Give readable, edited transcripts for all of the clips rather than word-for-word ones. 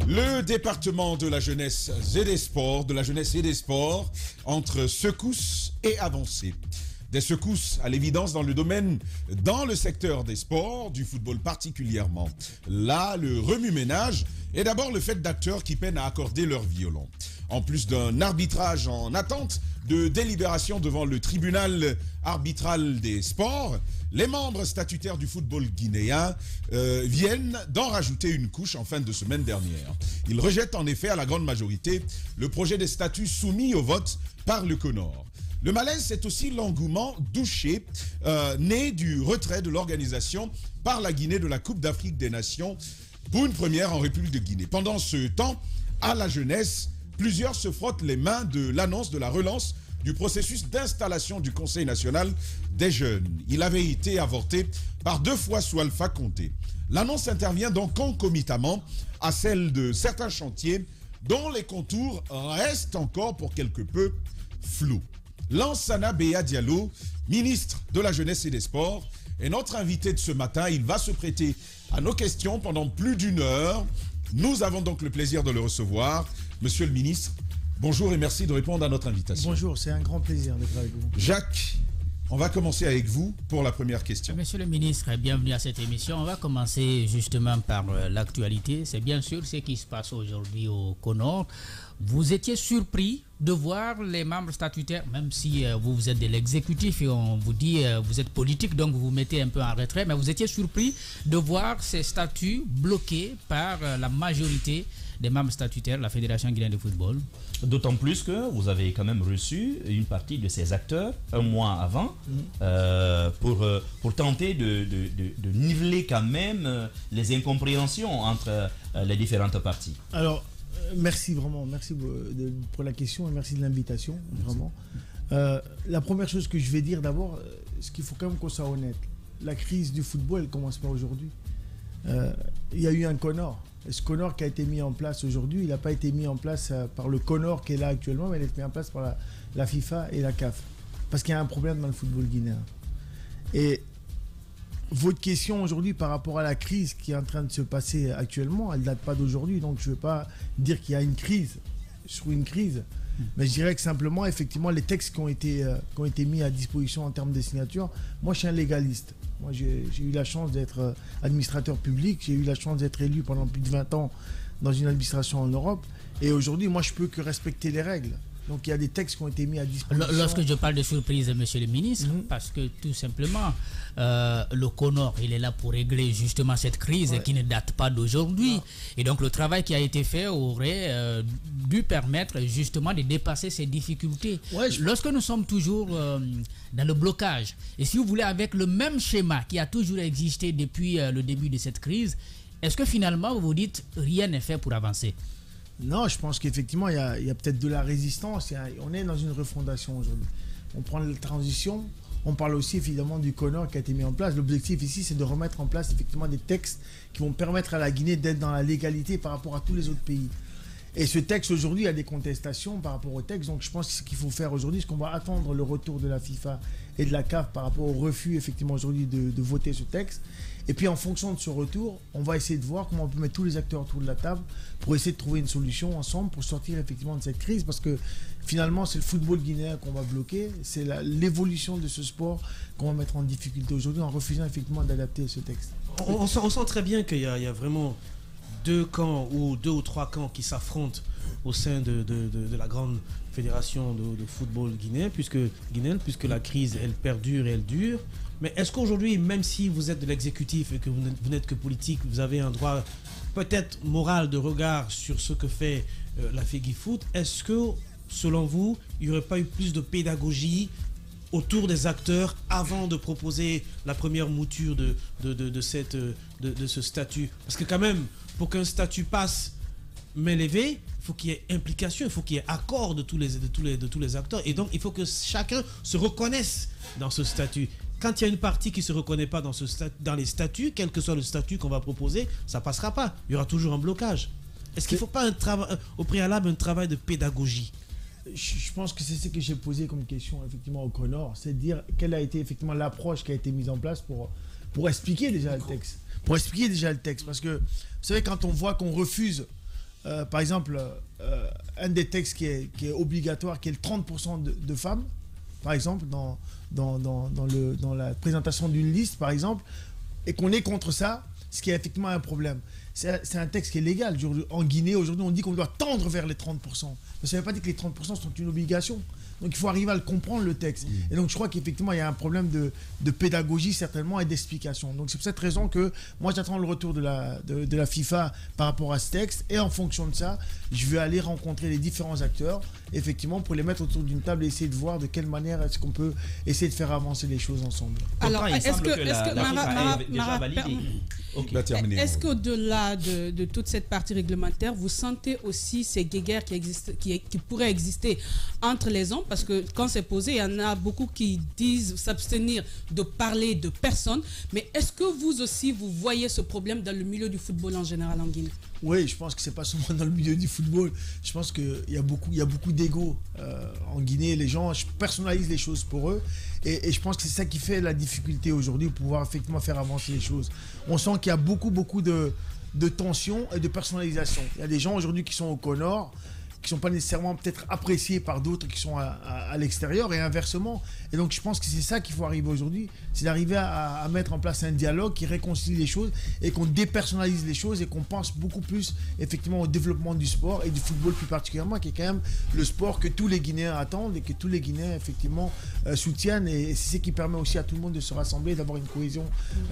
Le département de la jeunesse et des sports, entre secousses et avancées. Des secousses, à l'évidence, dans le secteur des sports, du football particulièrement. Là, le remue-ménage est d'abord le fait d'acteurs qui peinent à accorder leur violon. En plus d'un arbitrage en attente de délibération devant le tribunal arbitral des sports, les membres statutaires du football guinéen viennent d'en rajouter une couche en fin de semaine dernière. Ils rejettent en effet à la grande majorité le projet des statuts soumis au vote par le CONOR. Le malaise, c'est aussi l'engouement douché, né du retrait de l'organisation par la Guinée de la Coupe d'Afrique des Nations pour une première en République de Guinée. Pendant ce temps, à la jeunesse, plusieurs se frottent les mains de l'annonce de la relance du processus d'installation du Conseil national des jeunes. Il avait été avorté par 2 fois sous Alpha Condé. L'annonce intervient donc concomitamment à celle de certains chantiers dont les contours restent encore pour quelque peu flous. Lansana Béa Diallo, ministre de la Jeunesse et des Sports, est notre invité de ce matin. Il va se prêter à nos questions pendant plus d'1 heure. Nous avons donc le plaisir de le recevoir. Monsieur le ministre, bonjour et merci de répondre à notre invitation. Bonjour, c'est un grand plaisir d'être avec vous. Jacques, on va commencer avec vous pour la première question. Monsieur le ministre, bienvenue à cette émission. On va commencer justement par l'actualité. C'est bien sûr ce qui se passe aujourd'hui au CONOR. Vous étiez surpris de voir les membres statutaires, même si vous êtes de l'exécutif et on vous dit vous êtes politique, donc vous vous mettez un peu en retrait, mais vous étiez surpris de voir ces statuts bloqués par la majorité des membres statutaires de la Fédération guinéenne de football. D'autant plus que vous avez quand même reçu une partie de ces acteurs un mois avant pour tenter de niveler quand même les incompréhensions entre les différentes parties. Alors, merci pour la question et merci de l'invitation, vraiment. La première chose que je vais dire d'abord, c'est qu'il faut quand même qu'on soit honnête. La crise du football, elle ne commence pas aujourd'hui. Il y a eu un CONOR. Et ce CONOR qui a été mis en place aujourd'hui, il n'a pas été mis en place par le CONOR qui est là actuellement, mais il a été mis en place par la FIFA et la CAF. Parce qu'il y a un problème dans le football guinéen. Et votre question aujourd'hui par rapport à la crise qui est en train de se passer actuellement, elle ne date pas d'aujourd'hui. Donc je ne veux pas dire qu'il y a une crise sur une crise. Mais je dirais que simplement, effectivement, les textes qui ont été mis à disposition en termes de signature, moi je suis un légaliste. Moi j'ai eu la chance d'être administrateur public, j'ai eu la chance d'être élu pendant plus de 20 ans dans une administration en Europe. Et aujourd'hui, moi je peux que respecter les règles. Donc il y a des textes qui ont été mis à disposition. Lorsque je parle de surprise, monsieur le ministre, parce que tout simplement, le CONOR, il est là pour régler justement cette crise qui ne date pas d'aujourd'hui. Et donc le travail qui a été fait aurait dû permettre justement de dépasser ces difficultés. Lorsque nous sommes toujours dans le blocage, et si vous voulez avec le même schéma qui a toujours existé depuis le début de cette crise, est-ce que finalement vous vous dites rien n'est fait pour avancer ? Non, je pense qu'effectivement, il y a peut-être de la résistance. On est dans une refondation aujourd'hui. On prend la transition. On parle aussi évidemment du CONOR qui a été mis en place. L'objectif ici, c'est de remettre en place effectivement des textes qui vont permettre à la Guinée d'être dans la légalité par rapport à tous les autres pays. Et ce texte aujourd'hui, il y a des contestations par rapport au texte. Donc je pense que ce qu'il faut faire aujourd'hui, c'est qu'on va attendre le retour de la FIFA et de la CAF par rapport au refus effectivement aujourd'hui de voter ce texte. Et puis en fonction de ce retour, on va essayer de voir comment on peut mettre tous les acteurs autour de la table pour essayer de trouver une solution ensemble pour sortir effectivement de cette crise. Parce que finalement, c'est le football guinéen qu'on va bloquer. C'est l'évolution de ce sport qu'on va mettre en difficulté aujourd'hui en refusant effectivement d'adapter ce texte. On sent très bien qu'il y a vraiment 2 camps ou 2 ou 3 camps qui s'affrontent au sein de la grande fédération de football guinéen, puisque la crise, elle perdure et elle dure. Mais est-ce qu'aujourd'hui, même si vous êtes de l'exécutif et que vous n'êtes que politique, vous avez un droit peut-être moral de regard sur ce que fait la FEGIFOOT, est-ce que, selon vous, il n'y aurait pas eu plus de pédagogie autour des acteurs avant de proposer la première mouture de ce statut? Parce que quand même, pour qu'un statut passe main levée, il faut qu'il y ait implication, il faut qu'il y ait accord de tous les acteurs. Et donc, il faut que chacun se reconnaisse dans ce statut. Quand il y a une partie qui ne se reconnaît pas dans les statuts, quel que soit le statut qu'on va proposer, ça ne passera pas. Il y aura toujours un blocage. Est-ce qu'il ne faut pas au préalable un travail de pédagogie? Je pense que c'est ce que j'ai posé comme question effectivement au CONOR, c'est de dire quelle a été effectivement l'approche qui a été mise en place pour expliquer déjà le texte. Parce que, vous savez, quand on voit qu'on refuse par exemple, un des textes qui est obligatoire, qui est le 30% de femmes, par exemple, dans la présentation d'une liste, par exemple, et qu'on est contre ça, ce qui est effectivement un problème. C'est un texte qui est légal. En Guinée, aujourd'hui, on dit qu'on doit tendre vers les 30%. Mais ça ne veut pas dire que les 30% sont une obligation. Donc il faut arriver à le comprendre, le texte. Et donc je crois qu'effectivement, il y a un problème de pédagogie certainement et d'explication. Donc c'est pour cette raison que moi j'attends le retour de la FIFA par rapport à ce texte. Et en fonction de ça, je vais aller rencontrer les différents acteurs, effectivement, pour les mettre autour d'une table et essayer de voir de quelle manière est-ce qu'on peut essayer de faire avancer les choses ensemble. Alors, est-ce qu'au-delà de toute cette partie réglementaire, vous sentez aussi ces guéguerres qui pourraient exister entre les hommes? Parce que quand c'est posé, il y en a beaucoup qui disent s'abstenir de parler de personne. Mais est-ce que vous aussi, vous voyez ce problème dans le milieu du football en général en Guinée? Oui, je pense que c'est pas seulement dans le milieu du football. Je pense qu'il y a beaucoup d'ego en Guinée. Les gens personnalisent les choses pour eux. Et je pense que c'est ça qui fait la difficulté aujourd'hui, pour pouvoir effectivement faire avancer les choses. On sent qu'il y a beaucoup de tension et de personnalisation. Il y a des gens aujourd'hui qui sont au Connor, qui ne sont pas nécessairement peut-être appréciés par d'autres qui sont à l'extérieur, et inversement. Et donc je pense que c'est ça qu'il faut arriver aujourd'hui, c'est d'arriver à mettre en place un dialogue qui réconcilie les choses et qu'on dépersonnalise les choses et qu'on pense beaucoup plus effectivement au développement du sport et du football plus particulièrement, qui est quand même le sport que tous les Guinéens attendent et que tous les Guinéens effectivement soutiennent, et c'est ce qui permet aussi à tout le monde de se rassembler et d'avoir une cohésion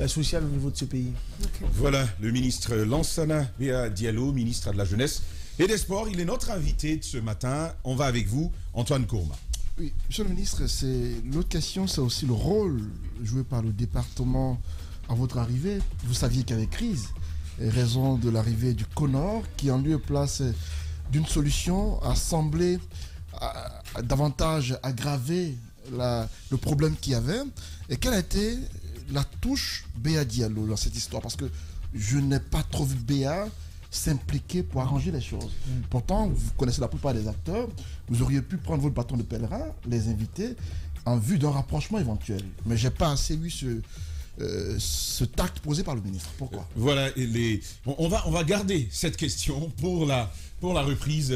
sociale au niveau de ce pays. Okay. Voilà le ministre Lansana Bea Diallo, ministre de la Jeunesse et des Sports. Il est notre invité de ce matin. On va avec vous, Antoine Kourma. Oui, monsieur le ministre, l'autre question, c'est aussi le rôle joué par le département à votre arrivée. Vous saviez qu'il y avait crise, et raison de l'arrivée du Connor, qui en lieu et place d'une solution a semblé davantage aggraver le problème qu'il y avait. Et quelle a été la touche Bea Diallo dans cette histoire? Parce que je n'ai pas trop vu Bea s'impliquer pour arranger les choses. Pourtant, vous connaissez la plupart des acteurs, vous auriez pu prendre votre bâton de pèlerin, les inviter en vue d'un rapprochement éventuel. Mais je n'ai pas assez vu ce tact posé par le ministre. Pourquoi? Voilà, on va garder cette question pour la reprise,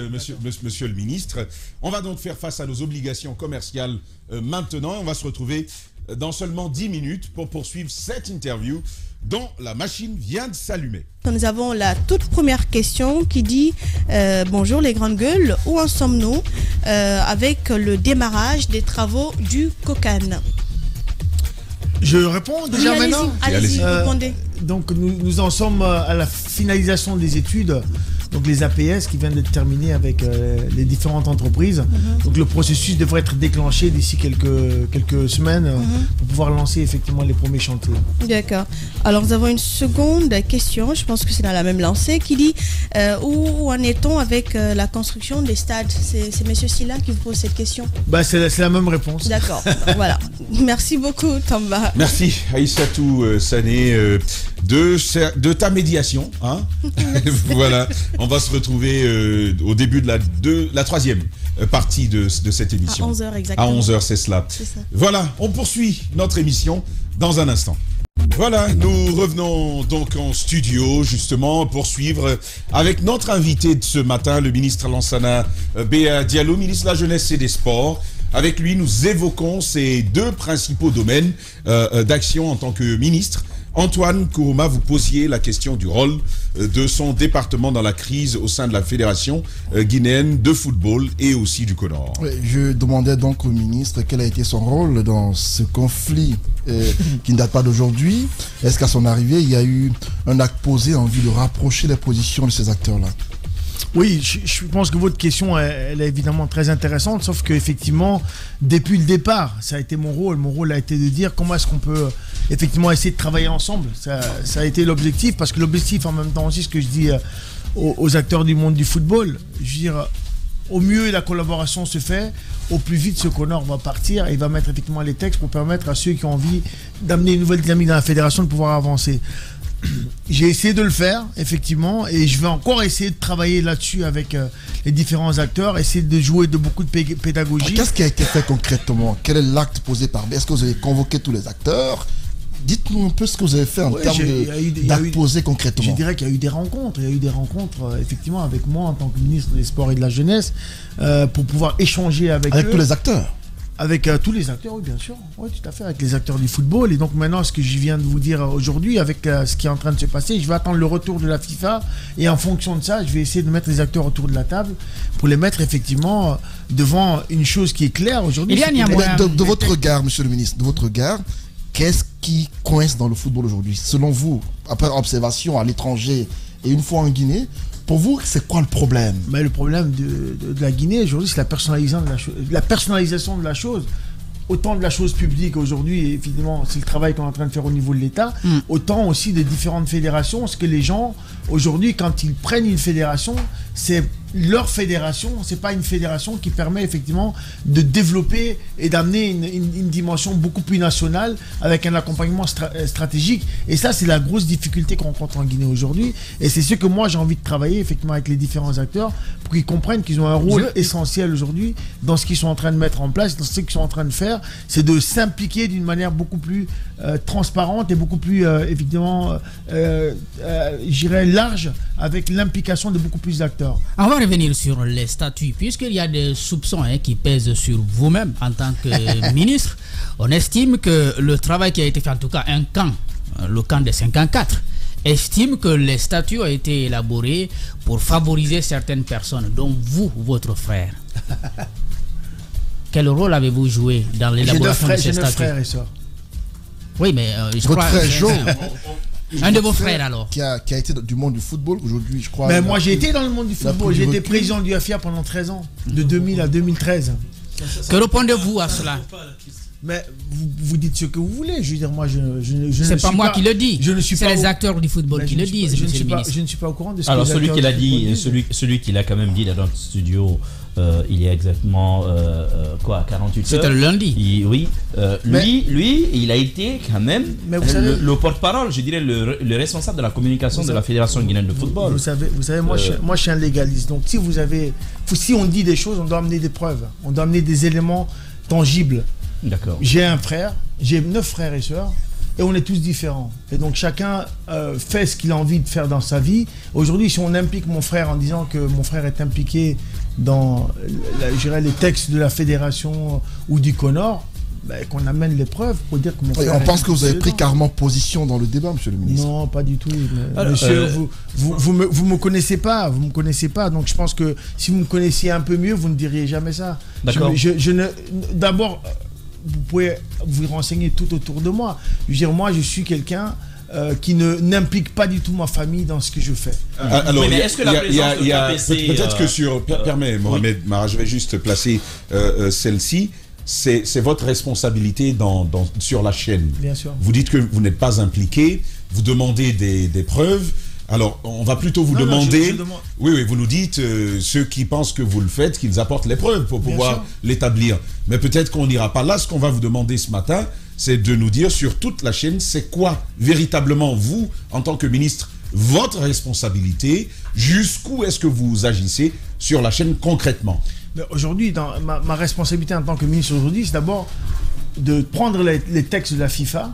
monsieur le ministre. On va donc faire face à nos obligations commerciales maintenant. On va se retrouver dans seulement 10 minutes pour poursuivre cette interview dont la machine vient de s'allumer. Nous avons la toute première question qui dit bonjour les grandes gueules, où en sommes-nous avec le démarrage des travaux du Cocan? Je réponds déjà maintenant. Allez-y, répondez. Donc nous en sommes à la finalisation des études, donc les APS qui viennent d'être terminées avec les différentes entreprises. Donc le processus devrait être déclenché d'ici quelques semaines pour pouvoir lancer effectivement les premiers chantiers. D'accord. Alors nous avons une seconde question, je pense que c'est dans la même lancée, qui dit où en est-on avec la construction des stades? C'est M. Silla qui vous pose cette question. C'est la même réponse. D'accord. Voilà. Merci beaucoup, Tamba. Merci Aïssatou Sané de ta médiation. Hein. Voilà. On va se retrouver au début de la troisième partie de cette émission. À 11h exactement. À 11h, c'est cela. Voilà, on poursuit notre émission dans un instant. Voilà, nous revenons donc en studio justement pour suivre avec notre invité de ce matin, le ministre Lansana Bea Diallo, ministre de la Jeunesse et des Sports. Avec lui, nous évoquons ces deux principaux domaines d'action en tant que ministre. Antoine Kourma, vous posiez la question du rôle de son département dans la crise au sein de la Fédération guinéenne de football et aussi du Connor. Oui, je demandais donc au ministre quel a été son rôle dans ce conflit qui ne date pas d'aujourd'hui. Est-ce qu'à son arrivée, il y a eu un acte posé en vue de rapprocher les positions de ces acteurs-là? Oui, je pense que votre question, elle est évidemment très intéressante, sauf qu'effectivement, depuis le départ, ça a été mon rôle. Mon rôle a été de dire comment est-ce qu'on peut effectivement essayer de travailler ensemble. Ça a été l'objectif, parce que l'objectif en même temps aussi, ce que je dis aux acteurs du monde du football, je veux dire, au mieux la collaboration se fait, au plus vite ce Connor va partir et il va mettre effectivement les textes pour permettre à ceux qui ont envie d'amener une nouvelle dynamique dans la fédération de pouvoir avancer. J'ai essayé de le faire, effectivement, et je vais encore essayer de travailler là-dessus avec les différents acteurs, essayer de jouer de beaucoup de pédagogie. Qu'est-ce qui a été fait concrètement? Quel est l'acte posé par B? Est-ce que vous avez convoqué tous les acteurs? Dites-nous un peu ce que vous avez fait en termes d'actes posés concrètement. Je dirais qu'il y a eu des rencontres. Il y a eu des rencontres, effectivement, avec moi en tant que ministre des Sports et de la Jeunesse, pour pouvoir échanger avec eux. Avec tous les acteurs. Avec tous les acteurs, oui, bien sûr. Oui, tout à fait, avec les acteurs du football. Et donc maintenant, ce que je viens de vous dire aujourd'hui, avec ce qui est en train de se passer, je vais attendre le retour de la FIFA. Et en fonction de ça, je vais essayer de mettre les acteurs autour de la table pour les mettre effectivement devant une chose qui est claire aujourd'hui. De votre regard, monsieur le ministre, de votre regard, qu'est-ce qui coince dans le football aujourd'hui? Selon vous, après observation à l'étranger et une fois en Guinée, pour vous, c'est quoi le problème? Mais le problème de la Guinée aujourd'hui, c'est la personnalisation de la chose. Autant de la chose publique aujourd'hui, évidemment, c'est le travail qu'on est en train de faire au niveau de l'État, autant aussi des différentes fédérations. Ce que les gens, aujourd'hui, quand ils prennent une fédération, c'est leur fédération, c'est pas une fédération qui permet effectivement de développer et d'amener une dimension beaucoup plus nationale avec un accompagnement stratégique. Et ça, c'est la grosse difficulté qu'on rencontre en Guinée aujourd'hui. Et c'est ce que moi, j'ai envie de travailler effectivement avec les différents acteurs pour qu'ils comprennent qu'ils ont un rôle essentiel aujourd'hui dans ce qu'ils sont en train de mettre en place, dans ce qu'ils sont en train de faire. C'est de s'impliquer d'une manière beaucoup plus transparente et beaucoup plus, évidemment, je dirais large, avec l'implication de beaucoup plus d'acteurs. On va revenir sur les statuts, puisqu'il y a des soupçons qui pèsent sur vous-même en tant que ministre. On estime que le travail qui a été fait, en tout cas un camp, le camp des 54, estime que les statuts ont été élaborés pour favoriser certaines personnes, dont vous, votre frère. Quel rôle avez-vous joué dans l'élaboration de ces statuts? J'ai 9 frères et sœurs. Oui, mais je votre crois... frère Joe, un de vos frères alors qui a été du monde du football aujourd'hui, je crois. Mais moi j'ai été dans le monde du football, j'ai été président du AFIA pendant 13 ans, de 2000 à 2013. Que répondez-vous à cela? Mais vous dites ce que vous voulez. Je veux dire, moi, c'est pas moi qui le dis. C'est les acteurs du football qui le disent, monsieur le ministre. Je ne suis pas au courant de ce que alors, celui qui l'a dit, celui qui l'a quand même dit dans notre studio, il y a exactement 48 heures. C'était le lundi. Oui. Lui, il a été quand même le porte-parole, je dirais, le responsable de la communication de la Fédération guinéenne de football. Vous savez, moi, je suis un légaliste. Donc, si on dit des choses, on doit amener des preuves. On doit amener des éléments tangibles. D'accord. J'ai un frère, j'ai 9 frères et sœurs, et on est tous différents. Et donc chacun fait ce qu'il a envie de faire dans sa vie. Aujourd'hui, si on implique mon frère en disant que mon frère est impliqué dans les textes de la fédération ou du CONOR, qu'on amène les preuves pour dire que mon frère... On pense que vous avez pris carrément position dans le débat, monsieur le ministre. Non, pas du tout. Monsieur, vous me connaissez pas, donc je pense que si vous me connaissiez un peu mieux, vous ne diriez jamais ça. D'accord. D'abord, vous pouvez vous renseigner tout autour de moi. Je veux dire, moi, je suis quelqu'un qui n'implique pas du tout ma famille dans ce que je fais. Alors, peut-être que sur... Permets, Mohamed Mara, je vais juste placer celle-ci. C'est votre responsabilité sur la chaîne. Bien sûr. Vous dites que vous n'êtes pas impliqué, vous demandez des preuves. Alors, on va plutôt vous demander... Oui, vous nous dites, ceux qui pensent que vous le faites, qu'ils apportent les preuves pour pouvoir l'établir. Mais peut-être qu'on n'ira pas là. Ce qu'on va vous demander ce matin, c'est de nous dire sur toute la chaîne, c'est quoi véritablement vous, en tant que ministre, votre responsabilité, jusqu'où est-ce que vous agissez sur la chaîne concrètement? Aujourd'hui, ma responsabilité en tant que ministre aujourd'hui, c'est d'abord de prendre les textes de la FIFA,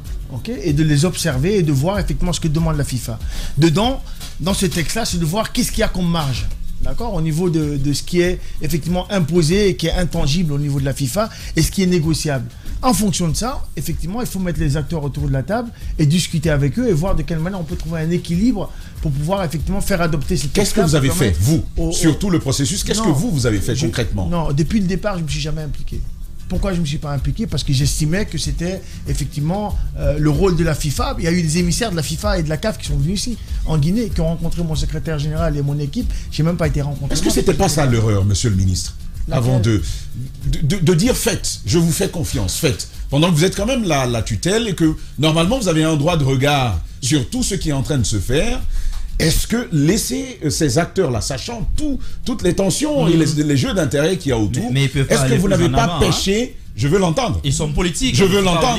et de les observer et de voir effectivement ce que demande la FIFA. Dedans, dans ce texte-là, c'est de voir qu'est-ce qu'il y a comme marge. D'accord, au niveau de ce qui est effectivement imposé et qui est intangible au niveau de la FIFA et ce qui est négociable. En fonction de ça, effectivement, il faut mettre les acteurs autour de la table et discuter avec eux et voir de quelle manière on peut trouver un équilibre pour pouvoir effectivement faire adopter cette... Qu'est-ce que vous avez fait, vous, sur tout le processus? Qu'est-ce que vous avez fait concrètement? Non, depuis le départ, je ne me suis jamais impliqué. Pourquoi je ne me suis pas impliqué? Parce que j'estimais que c'était effectivement le rôle de la FIFA. Il y a eu des émissaires de la FIFA et de la CAF qui sont venus ici, en Guinée, qui ont rencontré mon secrétaire général et mon équipe. Je n'ai même pas été rencontré. Est-ce que ce n'était pas ça l'erreur, monsieur le ministre? Avant de dire faites, je vous fais confiance, faites. Pendant que vous êtes quand même la tutelle et que normalement vous avez un droit de regard sur tout ce qui est en train de se faire. Est-ce que laisser ces acteurs-là, sachant toutes les tensions et les jeux d'intérêt qu'il y a autour, est-ce que vous n'avez pas péché? Je veux l'entendre. Ils sont politiques. Je veux l'entendre.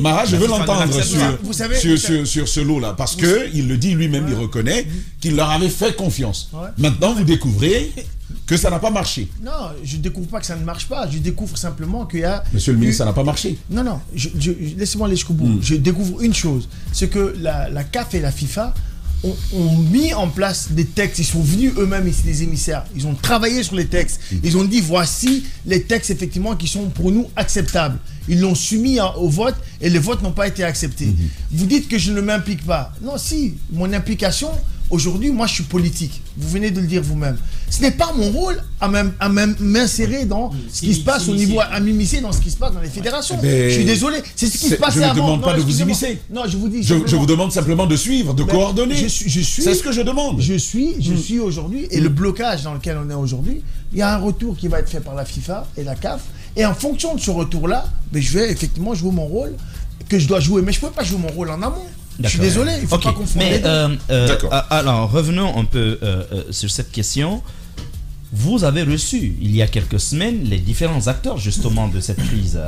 Mara, je veux l'entendre sur ce lot-là. Parce qu'il le dit lui-même, il reconnaît qu'il leur avait fait confiance. Maintenant, vous découvrez que ça n'a pas marché. Non, je ne découvre pas que ça ne marche pas. Je découvre simplement qu'il y a... Monsieur le ministre, ça n'a pas marché. Non, laissez-moi aller jusqu'au bout. Je découvre une chose, c'est que la CAF et la FIFA ont mis en place des textes. Ils sont venus eux-mêmes ici, les émissaires. Ils ont travaillé sur les textes. Ils ont dit, voici les textes, effectivement, qui sont pour nous acceptables. Ils l'ont soumis au vote et les votes n'ont pas été acceptés. Vous dites que je ne m'implique pas. Non, si, mon implication... Aujourd'hui, moi, je suis politique. Vous venez de le dire vous-même. Ce n'est pas mon rôle à m'insérer dans ce qui se passe au niveau, à m'immiscer dans ce qui se passe dans les fédérations. Je suis désolé. C'est ce qui se passait avant. Je ne demande pas de vous immiscer. Non, je vous dis. Je vous demande simplement de suivre, de coordonner. Je suis. C'est ce que je demande. Je suis aujourd'hui. Et le blocage dans lequel on est aujourd'hui, il y a un retour qui va être fait par la FIFA et la CAF. Et en fonction de ce retour-là, je vais effectivement jouer mon rôle que je dois jouer. Mais je ne peux pas jouer mon rôle en amont. Je suis désolé, il ne faut pas confondre les deux. Alors, revenons un peu sur cette question. Vous avez reçu, il y a quelques semaines, les différents acteurs justement de cette crise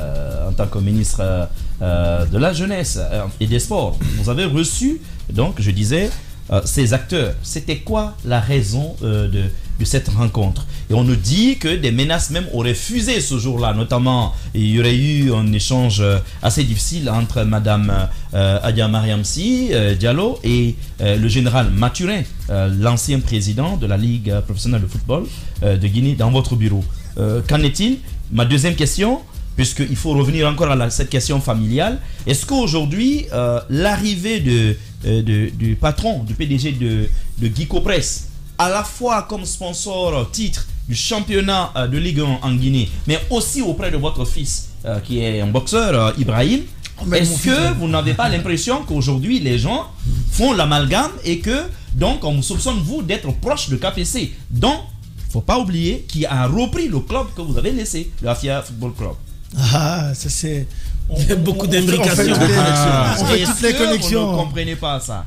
en tant que ministre de la Jeunesse et des Sports. Vous avez reçu, donc, je disais, ces acteurs. C'était quoi la raison de cette rencontre? Et on nous dit que des menaces même auraient fusé ce jour-là. Notamment, il y aurait eu un échange assez difficile entre Madame Adia Mariam Sy Diallo et le général Mathurin, l'ancien président de la Ligue professionnelle de football de Guinée, dans votre bureau. Qu'en est-il? Ma deuxième question, puisqu'il faut revenir encore à cette question familiale, est-ce qu'aujourd'hui, l'arrivée du patron, du PDG de Guy Copresse, à la fois comme sponsor titre du championnat de Ligue 1 en Guinée, mais aussi auprès de votre fils, qui est un boxeur, Ibrahim, est-ce que vous n'avez pas l'impression qu'aujourd'hui les gens font l'amalgame et que donc on vous soupçonne vous d'être proche de KPC, donc il ne faut pas oublier qui a repris le club que vous avez laissé, le Afia Football Club? Ah, ça c'est... Il y a beaucoup d'imbrications. On fait toutes les connexions. Vous ne comprenez pas ça?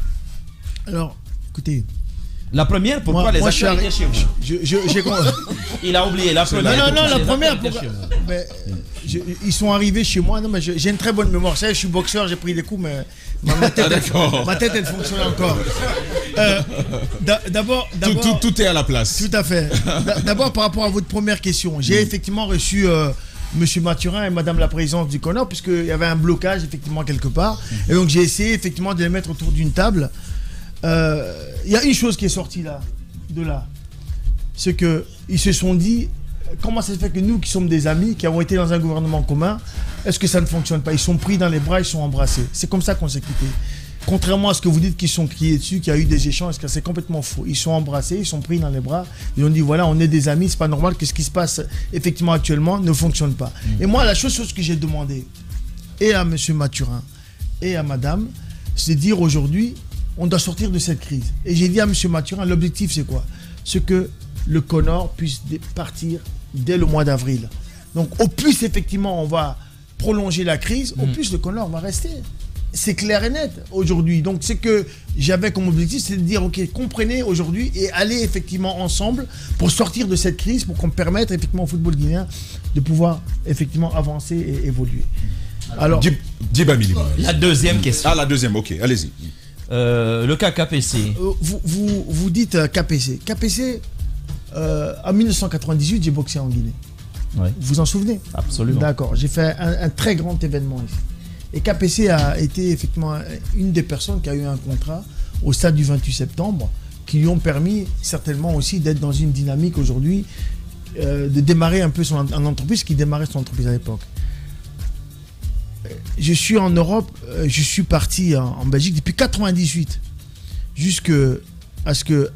Alors, écoutez... La première, pourquoi les acteurs étaient chez vous? Il a oublié la première. Non, la première, ils sont arrivés chez moi. Non, mais j'ai une très bonne mémoire. Je suis boxeur, j'ai pris des coups, mais ma tête, elle fonctionne encore. D'abord, tout est à la place. Tout à fait. D'abord, par rapport à votre première question, j'ai effectivement reçu Monsieur Mathurin et Madame la présidente du CONOR, puisqu'il y avait un blocage, effectivement, quelque part. Et donc, j'ai essayé, effectivement, de les mettre autour d'une table. Il y a une chose qui est sortie de là, c'est qu'ils se sont dit, comment ça se fait que nous qui sommes des amis, qui avons été dans un gouvernement commun, est-ce que ça ne fonctionne pas? Ils sont pris dans les bras, ils sont embrassés. C'est comme ça qu'on s'est quittés. Contrairement à ce que vous dites qu'ils sont criés dessus, qu'il y a eu des échanges, c'est complètement faux. Ils sont embrassés, ils sont pris dans les bras, ils ont dit voilà, on est des amis, c'est pas normal que ce qui se passe effectivement actuellement ne fonctionne pas. Et moi, la chose que j'ai demandé, et à Monsieur Mathurin, et à Madame, c'est de dire aujourd'hui, on doit sortir de cette crise. Et j'ai dit à M. Mathurin, l'objectif c'est quoi? C'est que le CONOR puisse partir dès le mois d'avril. Donc au plus effectivement on va prolonger la crise, au plus le CONOR va rester. C'est clair et net aujourd'hui. Donc c'est que j'avais comme objectif, c'est de dire ok, comprenez aujourd'hui et allez effectivement ensemble pour sortir de cette crise, pour qu'on permette effectivement au football guinéen de pouvoir effectivement avancer et évoluer. Alors, la deuxième question. Ah, la deuxième, ok, allez-y. Le cas KPC. Vous dites KPC. KPC, en 1998, j'ai boxé en Guinée. Ouais. Vous vous en souvenez? Absolument. D'accord. J'ai fait un très grand événement ici. Et KPC a été effectivement une des personnes qui a eu un contrat au stade du 28 septembre qui lui ont permis certainement aussi d'être dans une dynamique aujourd'hui, de démarrer un peu son entreprise, qui démarrait son entreprise à l'époque. Je suis en Europe, je suis parti en Belgique depuis 98, jusqu'à ce que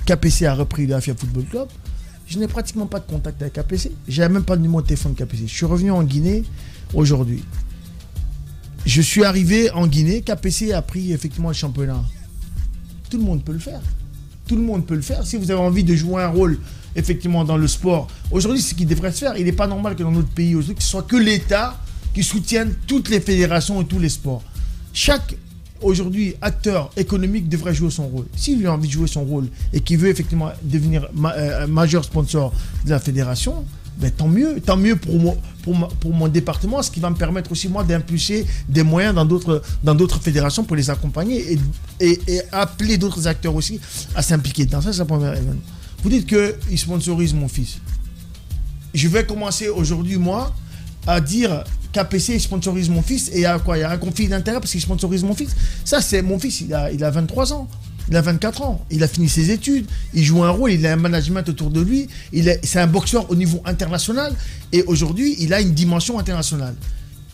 KPC a repris le Afia Football Club. Je n'ai pratiquement pas de contact avec KPC. Je n'avais même pas de numéro de téléphone de KPC. Je suis revenu en Guinée aujourd'hui. Je suis arrivé en Guinée, KPC a pris effectivement le championnat. Tout le monde peut le faire. Tout le monde peut le faire. Si vous avez envie de jouer un rôle effectivement dans le sport, aujourd'hui c'est ce qui devrait se faire. Il n'est pas normal que dans notre pays, aujourd'hui, que ce soit que l'État qui soutiennent toutes les fédérations et tous les sports. Chaque, aujourd'hui, acteur économique devrait jouer son rôle. S'il a envie de jouer son rôle et qu'il veut effectivement devenir majeur sponsor de la fédération, ben, tant mieux pour mon département, ce qui va me permettre aussi moi d'impulser des moyens dans d'autres fédérations pour les accompagner et appeler d'autres acteurs aussi à s'impliquer dans ça. C'est la première événement. Vous dites qu'ils sponsorisent mon fils. Je vais commencer aujourd'hui, moi, à dire KPC sponsorise mon fils et il y a quoi? Il y a un conflit d'intérêt parce qu'il sponsorise mon fils. Ça, c'est mon fils, il a 23 ans. Il a 24 ans, il a fini ses études, il joue un rôle, il a un management autour de lui, c'est un boxeur au niveau international et aujourd'hui, il a une dimension internationale.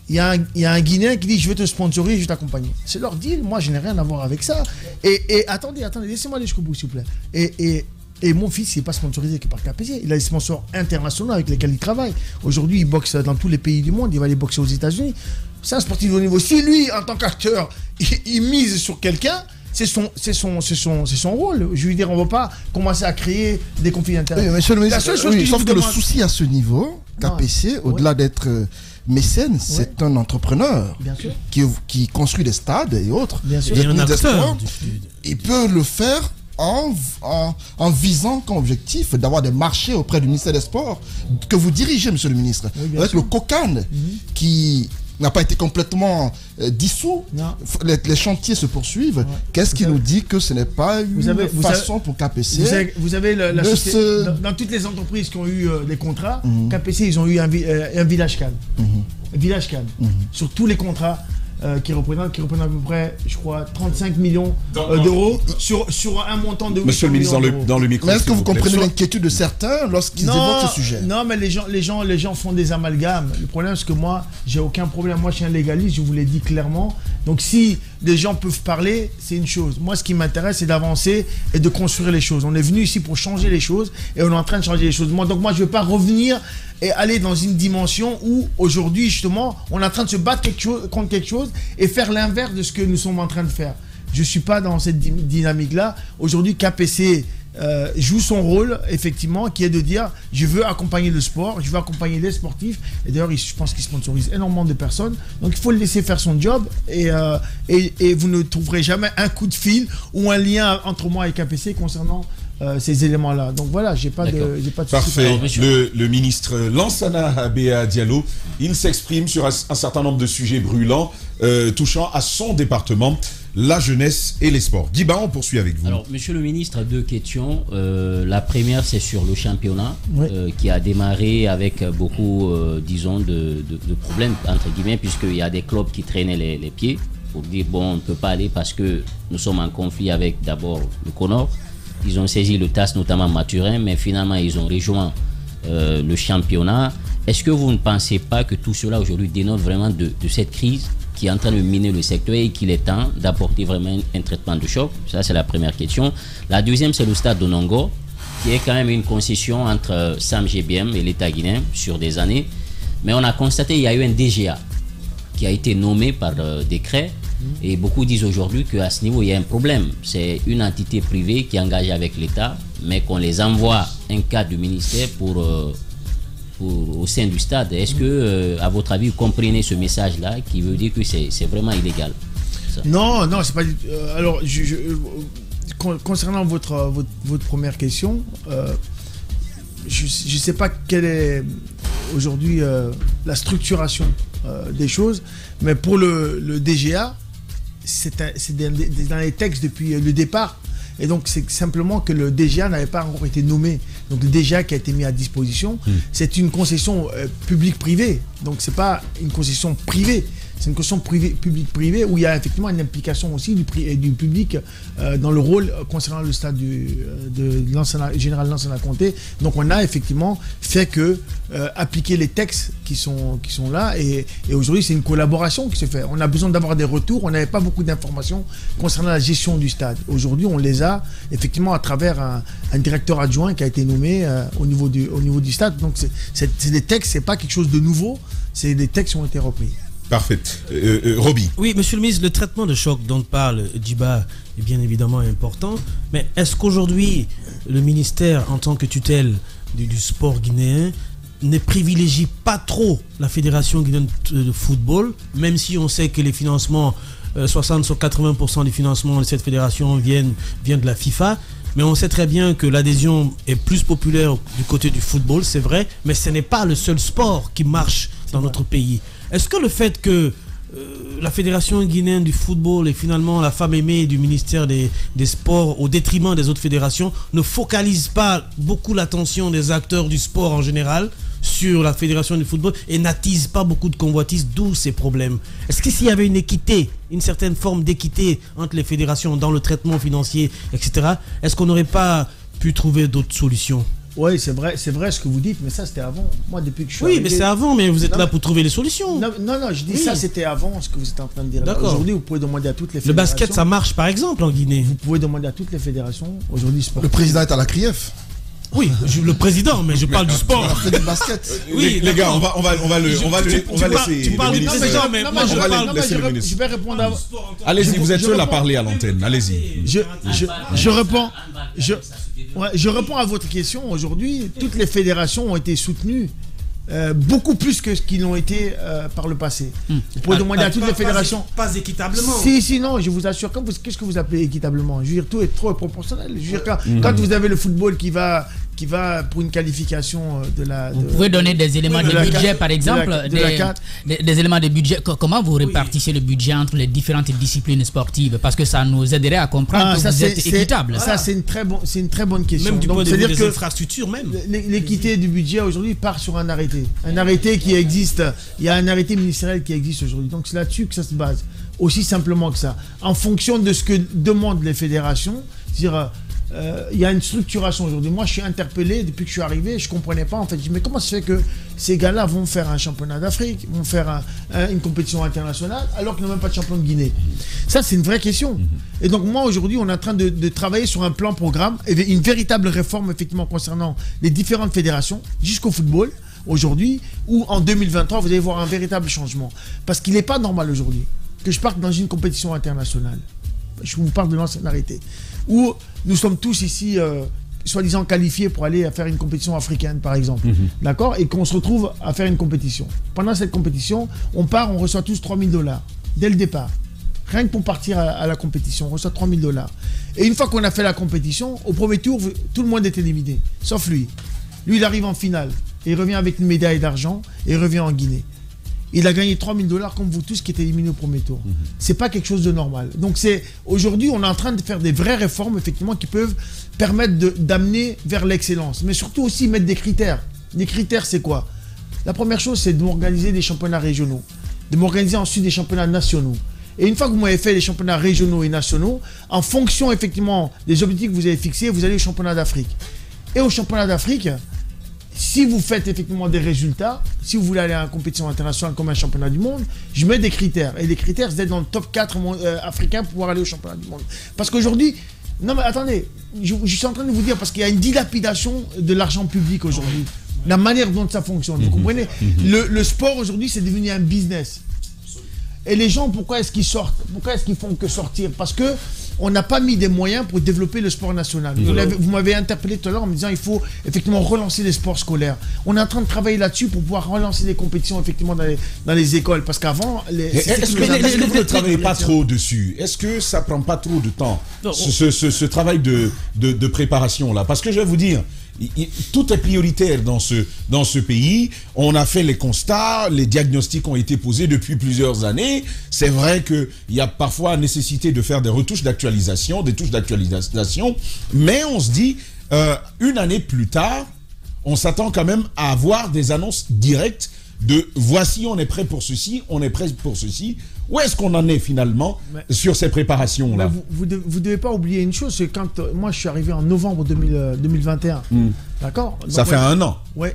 Il y a un Guinéen qui dit je vais te sponsoriser, je vais t'accompagner. C'est leur deal, moi je n'ai rien à voir avec ça. Et attendez, laissez-moi aller jusqu'au bout s'il vous plaît. Et mon fils, il n'est pas sponsorisé que par KPC. Il a des sponsors internationaux avec lesquels il travaille. Aujourd'hui, il boxe dans tous les pays du monde, il va aller boxer aux États-Unis. C'est un sportif de haut niveau. Si lui, en tant qu'acteur, il mise sur quelqu'un, c'est son rôle. Je veux dire, on ne va pas commencer à créer des conflits d'intérêts. Oui, monsieur le ministre, sauf que le souci à ce niveau, KPC, au-delà d'être mécène, c'est un entrepreneur qui construit des stades et autres. Bien sûr. Et un acteur. Il peut le faire en visant comme objectif d'avoir des marchés auprès du ministère des Sports que vous dirigez, monsieur le ministre. Oui, avec le COCAN qui n'a pas été complètement dissous. Les chantiers se poursuivent. Ouais. Qu'est-ce qui nous dit que ce n'est pas une façon pour KPC vous avez la société, dans toutes les entreprises qui ont eu des contrats, KPC, ils ont eu un village CAN. Village CAN. Sur tous les contrats qui représente à peu près, je crois, 35 millions d'euros sur un montant de 800 Monsieur le ministre, dans le micro. Mais est-ce que vous comprenez l'inquiétude de certains lorsqu'ils évoquent ce sujet? Non, mais les gens font des amalgames. Le problème, c'est que moi, j'ai aucun problème. Moi, je suis un légaliste, je vous l'ai dit clairement. Donc, si des gens peuvent parler, c'est une chose. Moi, ce qui m'intéresse, c'est d'avancer et de construire les choses. On est venu ici pour changer les choses et on est en train de changer les choses. Donc, moi, je ne veux pas revenir et aller dans une dimension où, aujourd'hui, justement, on est en train de se battre contre quelque chose et faire l'inverse de ce que nous sommes en train de faire. Je ne suis pas dans cette dynamique-là. Aujourd'hui, KPC joue son rôle, effectivement, qui est de dire je veux accompagner le sport, je veux accompagner les sportifs. Et d'ailleurs, je pense qu'il sponsorise énormément de personnes. Donc, il faut le laisser faire son job. Et vous ne trouverez jamais un coup de fil ou un lien entre moi et KPC concernant ces éléments-là. Donc voilà, j'ai pas de Parfait. Le ministre Lansana Béa Diallo, il s'exprime sur un certain nombre de sujets brûlants touchant à son département, la jeunesse et les sports. Guiba, on poursuit avec vous. Alors, monsieur le ministre, 2 questions. La première, c'est sur le championnat qui a démarré avec beaucoup, disons, de problèmes, entre guillemets, puisqu'il y a des clubs qui traînaient les pieds pour dire, bon, on ne peut pas aller parce que nous sommes en conflit avec d'abord le CONOR. Ils ont saisi le TAS, notamment Mathurin, mais finalement, ils ont rejoint le championnat. Est-ce que vous ne pensez pas que tout cela aujourd'hui dénote vraiment de cette crise qui est en train de miner le secteur et qu'il est temps d'apporter vraiment un traitement de choc? Ça, c'est la première question. La deuxième, c'est le stade d'Onongo, qui est quand même une concession entre Sam GBM et l'État guinéen sur des années. Mais on a constaté qu'il y a eu un DGA qui a été nommé par décret. Et beaucoup disent aujourd'hui qu'à ce niveau, il y a un problème. C'est une entité privée qui est engagée avec l'État, mais qu'on les envoie un cadre du ministère au sein du stade. Est-ce que, à votre avis, vous comprenez ce message-là qui veut dire que c'est vraiment illégal? Ça. Non, c'est pas... alors, concernant votre première question, je ne sais pas quelle est aujourd'hui la structuration des choses, mais pour le DGA, c'est dans les textes depuis le départ. Et donc, c'est simplement que le DGA n'avait pas encore été nommé. Donc, le DGA qui a été mis à disposition, c'est une concession publique-privée. Donc, ce n'est pas une concession privée. C'est une concession publique-privée où il y a effectivement une implication aussi du public dans le rôle concernant le stade de général Lansana Conté. Donc, on a effectivement fait que appliquer les textes qui sont là. Et aujourd'hui, c'est une collaboration qui se fait. On a besoin d'avoir des retours. On n'avait pas beaucoup d'informations concernant la gestion du stade. Aujourd'hui, on les a effectivement à travers un directeur adjoint qui a été nommé au niveau du stade. Donc, c'est des textes, c'est pas quelque chose de nouveau. C'est des textes qui ont été repris. Parfait. Roby. Oui, monsieur le ministre, le traitement de choc dont parle Djiba est bien évidemment important. Mais est-ce qu'aujourd'hui, le ministère, en tant que tutelle du sport guinéen, ne privilégie pas trop la Fédération guinéenne de football, même si on sait que les financements, 60-80% des financements de cette fédération viennent de la FIFA? Mais on sait très bien que l'adhésion est plus populaire du côté du football, c'est vrai, mais ce n'est pas le seul sport qui marche dans notre pays. Est-ce que le fait que la fédération guinéenne du football est finalement la femme aimée du ministère des Sports au détriment des autres fédérations, ne focalise pas beaucoup l'attention des acteurs du sport en général sur la fédération du football et n'attise pas beaucoup de convoitises, d'où ces problèmes. Est-ce que s'il y avait une équité, une certaine forme d'équité entre les fédérations dans le traitement financier, etc., est-ce qu'on n'aurait pas pu trouver d'autres solutions? Oui, c'est vrai ce que vous dites, mais ça c'était avant. Moi, depuis que je suis arrivé... mais c'est avant, mais vous êtes là pour trouver les solutions. Non, je dis ça c'était avant ce que vous êtes en train de dire. D'accord. Aujourd'hui, vous pouvez demander à toutes les fédérations. Le basket, ça marche par exemple en Guinée. Vous pouvez demander à toutes les fédérations aujourd'hui sportives. Le président est à la CRIEF. Oui, le président, mais je parle du sport. On fait du basket. Oui, les gars, on va laisser. Tu parles du président, mais moi je parle. Je vais répondre à... Allez-y, vous êtes seul à parler à l'antenne. Allez-y. Je réponds. Je réponds à votre question. Aujourd'hui, toutes les fédérations ont été soutenues beaucoup plus que ce qu'ils l'ont été par le passé. Vous pouvez demander à toutes les fédérations. Pas équitablement. Si, non, je vous assure. Qu'est-ce que vous appelez équitablement? Je veux dire, tout est trop proportionnel. Je veux dire, quand vous avez le football qui va pour une qualification de la... Vous pouvez donner des éléments de budget, par exemple, des éléments de budget. Comment vous répartissez le budget entre les différentes disciplines sportives? Parce que ça nous aiderait à comprendre que vous êtes équitable. Ça, c'est une très bonne question. Même du point de vue des infrastructures, même. L'équité du budget aujourd'hui part sur un arrêté. Un arrêté qui existe. Il y a un arrêté ministériel qui existe aujourd'hui. Donc c'est là-dessus que ça se base. Aussi simplement que ça. En fonction de ce que demandent les fédérations, c'est-à-dire... il y a une structuration aujourd'hui. Moi, je suis interpellé depuis que je suis arrivé. Je ne comprenais pas en fait. Je dis, mais comment ça se fait que ces gars-là vont faire un championnat d'Afrique, vont faire une compétition internationale, alors qu'ils n'ont même pas de champion de Guinée? Ça, c'est une vraie question. Et donc, moi, aujourd'hui, on est en train de travailler sur un plan programme et une véritable réforme, effectivement, concernant les différentes fédérations, jusqu'au football, aujourd'hui, où en 2023, vous allez voir un véritable changement. Parce qu'il n'est pas normal aujourd'hui que je parte dans une compétition internationale. Je vous parle de l'ancien arrêté. Où nous sommes tous ici, soi-disant qualifiés pour aller faire une compétition africaine, par exemple. D'accord? Et qu'on se retrouve à faire une compétition. Pendant cette compétition, on part, on reçoit tous $3000 dès le départ. Rien que pour partir à la compétition, on reçoit $3000. Et une fois qu'on a fait la compétition, au premier tour, tout le monde est éliminé, sauf lui. Lui, il arrive en finale. Et il revient avec une médaille d'argent et il revient en Guinée. Il a gagné $3000 comme vous tous qui étaient éliminés au premier tour. C'est pas quelque chose de normal. Donc aujourd'hui, on est en train de faire des vraies réformes effectivement qui peuvent permettre d'amener vers l'excellence, mais surtout aussi mettre des critères. Les critères, c'est quoi? La première chose, c'est de m'organiser des championnats régionaux, de m'organiser ensuite des championnats nationaux. Et une fois que vous m'avez fait les championnats régionaux et nationaux, en fonction effectivement des objectifs que vous avez fixés, vous allez au championnat d'Afrique. Et au championnat d'Afrique, si vous faites effectivement des résultats, si vous voulez aller à une compétition internationale comme un championnat du monde, je mets des critères. Et les critères, c'est d'être dans le top 4 africain pour pouvoir aller au championnat du monde. Parce qu'aujourd'hui, non mais attendez, je suis en train de vous dire, parce qu'il y a une dilapidation de l'argent public aujourd'hui. La manière dont ça fonctionne, vous comprenez? Le sport aujourd'hui, c'est devenu un business. Et les gens, pourquoi est-ce qu'ils sortent? Pourquoi est-ce qu'ils font que sortir? Parce que on n'a pas mis des moyens pour développer le sport national. Vous m'avez interpellé tout à l'heure en me disant qu'il faut effectivement relancer les sports scolaires. On est en train de travailler là-dessus pour pouvoir relancer les compétitions effectivement dans les écoles. Parce qu'avant... Est-ce que vous ne travaillez pas trop dessus? Est-ce que ça ne prend pas trop de temps, ce travail de préparation là? Parce que je vais vous dire, tout est prioritaire dans ce pays. On a fait les constats, les diagnostics ont été posés depuis plusieurs années. C'est vrai qu'il y a parfois nécessité de faire des retouches d'actualisation, des touches d'actualisation, mais on se dit, une année plus tard, on s'attend quand même à avoir des annonces directes de voici, on est prêt pour ceci, on est prêt pour ceci. Où est-ce qu'on en est finalement sur ces préparations-là? Vous ne devez pas oublier une chose, c'est quand moi je suis arrivé en novembre 2021, d'accord? Ça fait un an. Oui,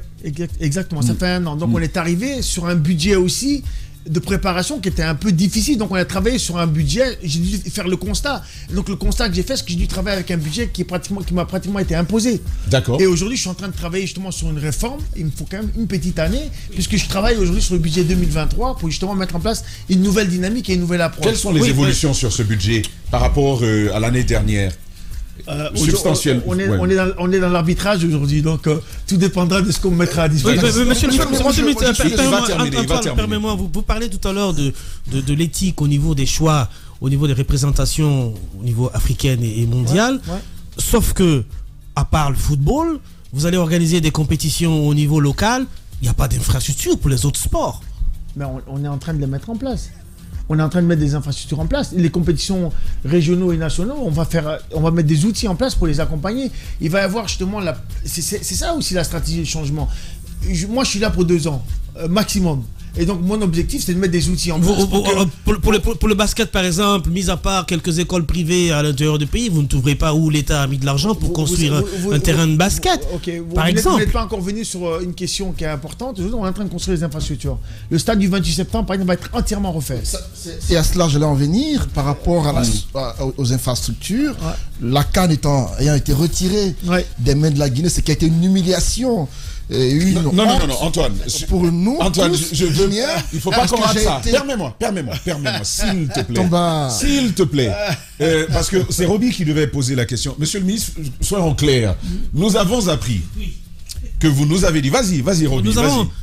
exactement, ça fait un an. Donc on est arrivé sur un budget aussi de préparation qui était un peu difficile. Donc on a travaillé sur un budget, j'ai dû faire le constat. Donc le constat que j'ai fait, c'est que j'ai dû travailler avec un budget qui m'a pratiquement été imposé. D'accord. Et aujourd'hui, je suis en train de travailler justement sur une réforme. Il me faut quand même une petite année, puisque je travaille aujourd'hui sur le budget 2023 pour justement mettre en place une nouvelle dynamique et une nouvelle approche. Quelles sont les évolutions sur ce budget par rapport à l'année dernière? Substantiel. On est dans l'arbitrage aujourd'hui, donc tout dépendra de ce qu'on mettra à disposition. Monsieur le ministre, permettez-moi, vous parlez tout à l'heure de l'éthique au niveau des choix, au niveau des représentations au niveau africaine et mondial. Sauf que, à part le football, vous allez organiser des compétitions au niveau local, il n'y a pas d'infrastructure pour les autres sports. Mais on est en train de les mettre en place. on est en train de mettre des infrastructures en place. Les compétitions régionaux et nationaux, on va mettre des outils en place pour les accompagner. Il va y avoir justement c'est ça aussi la stratégie de changement. Moi, je suis là pour 2 ans, maximum. Et donc, mon objectif, c'est de mettre des outils en place. Pour le basket, par exemple, mis à part quelques écoles privées à l'intérieur du pays, vous ne trouverez pas où l'État a mis de l'argent pour construire un terrain de basket, par exemple. Vous n'êtes pas encore venu sur une question qui est importante. On est en train de construire les infrastructures. Le stade du 28 septembre, par exemple, va être entièrement refait. C'est à cela que j'allais en venir, par rapport aux infrastructures. Ouais. La CAN ayant été retirée des mains de la Guinée, ce qui a été une humiliation. Non, Antoine. Pour nous, Antoine, je veux bien. Il ne faut pas qu'on rate ça. Permets-moi, s'il te plaît. S'il te plaît. Parce que c'est Roby qui devait poser la question. Monsieur le ministre, soyons clairs. Nous avons appris que vous nous avez dit. Vas-y, Roby.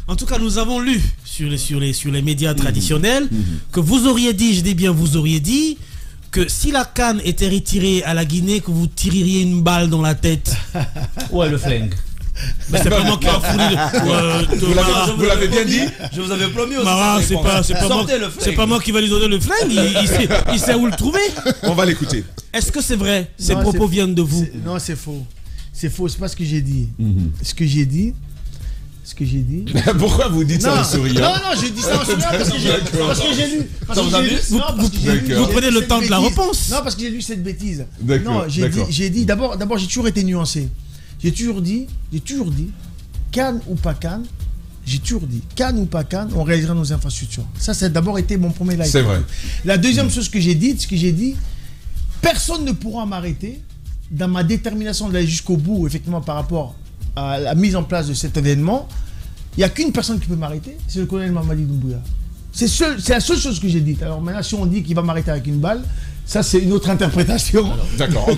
En tout cas, nous avons lu sur les médias traditionnels que vous auriez dit, je dis bien, vous auriez dit que si la CAN était retirée à la Guinée, que vous tireriez une balle dans la tête. Ouais, le flingue. Mais c'est pas moi qui a fourni. Vous l'avez bien dit. Je vous avais promis aussi. C'est pas moi qui va lui donner le flingue. Il sait où le trouver. On va l'écouter. Est-ce que c'est vrai? Ces propos viennent de vous? Non, c'est faux. C'est faux, c'est pas ce que j'ai dit. Ce que j'ai dit. Pourquoi vous dites ça en souriant? Non, je dis ça en souriant parce que j'ai lu. Vous prenez le temps de la réponse. Non, parce que j'ai lu cette bêtise. Non, j'ai dit. D'abord, j'ai toujours été nuancé. J'ai toujours dit, Cannes ou pas Cannes, on réalisera nos infrastructures. Ça a d'abord été mon premier live. C'est vrai. La deuxième chose que j'ai dit, personne ne pourra m'arrêter dans ma détermination d'aller jusqu'au bout, effectivement, par rapport à la mise en place de cet événement. Il n'y a qu'une personne qui peut m'arrêter, c'est le colonel Mamadi Doumbouya. C'est la seule chose que j'ai dite. Alors maintenant, si on dit qu'il va m'arrêter avec une balle, ça, c'est une autre interprétation. D'accord.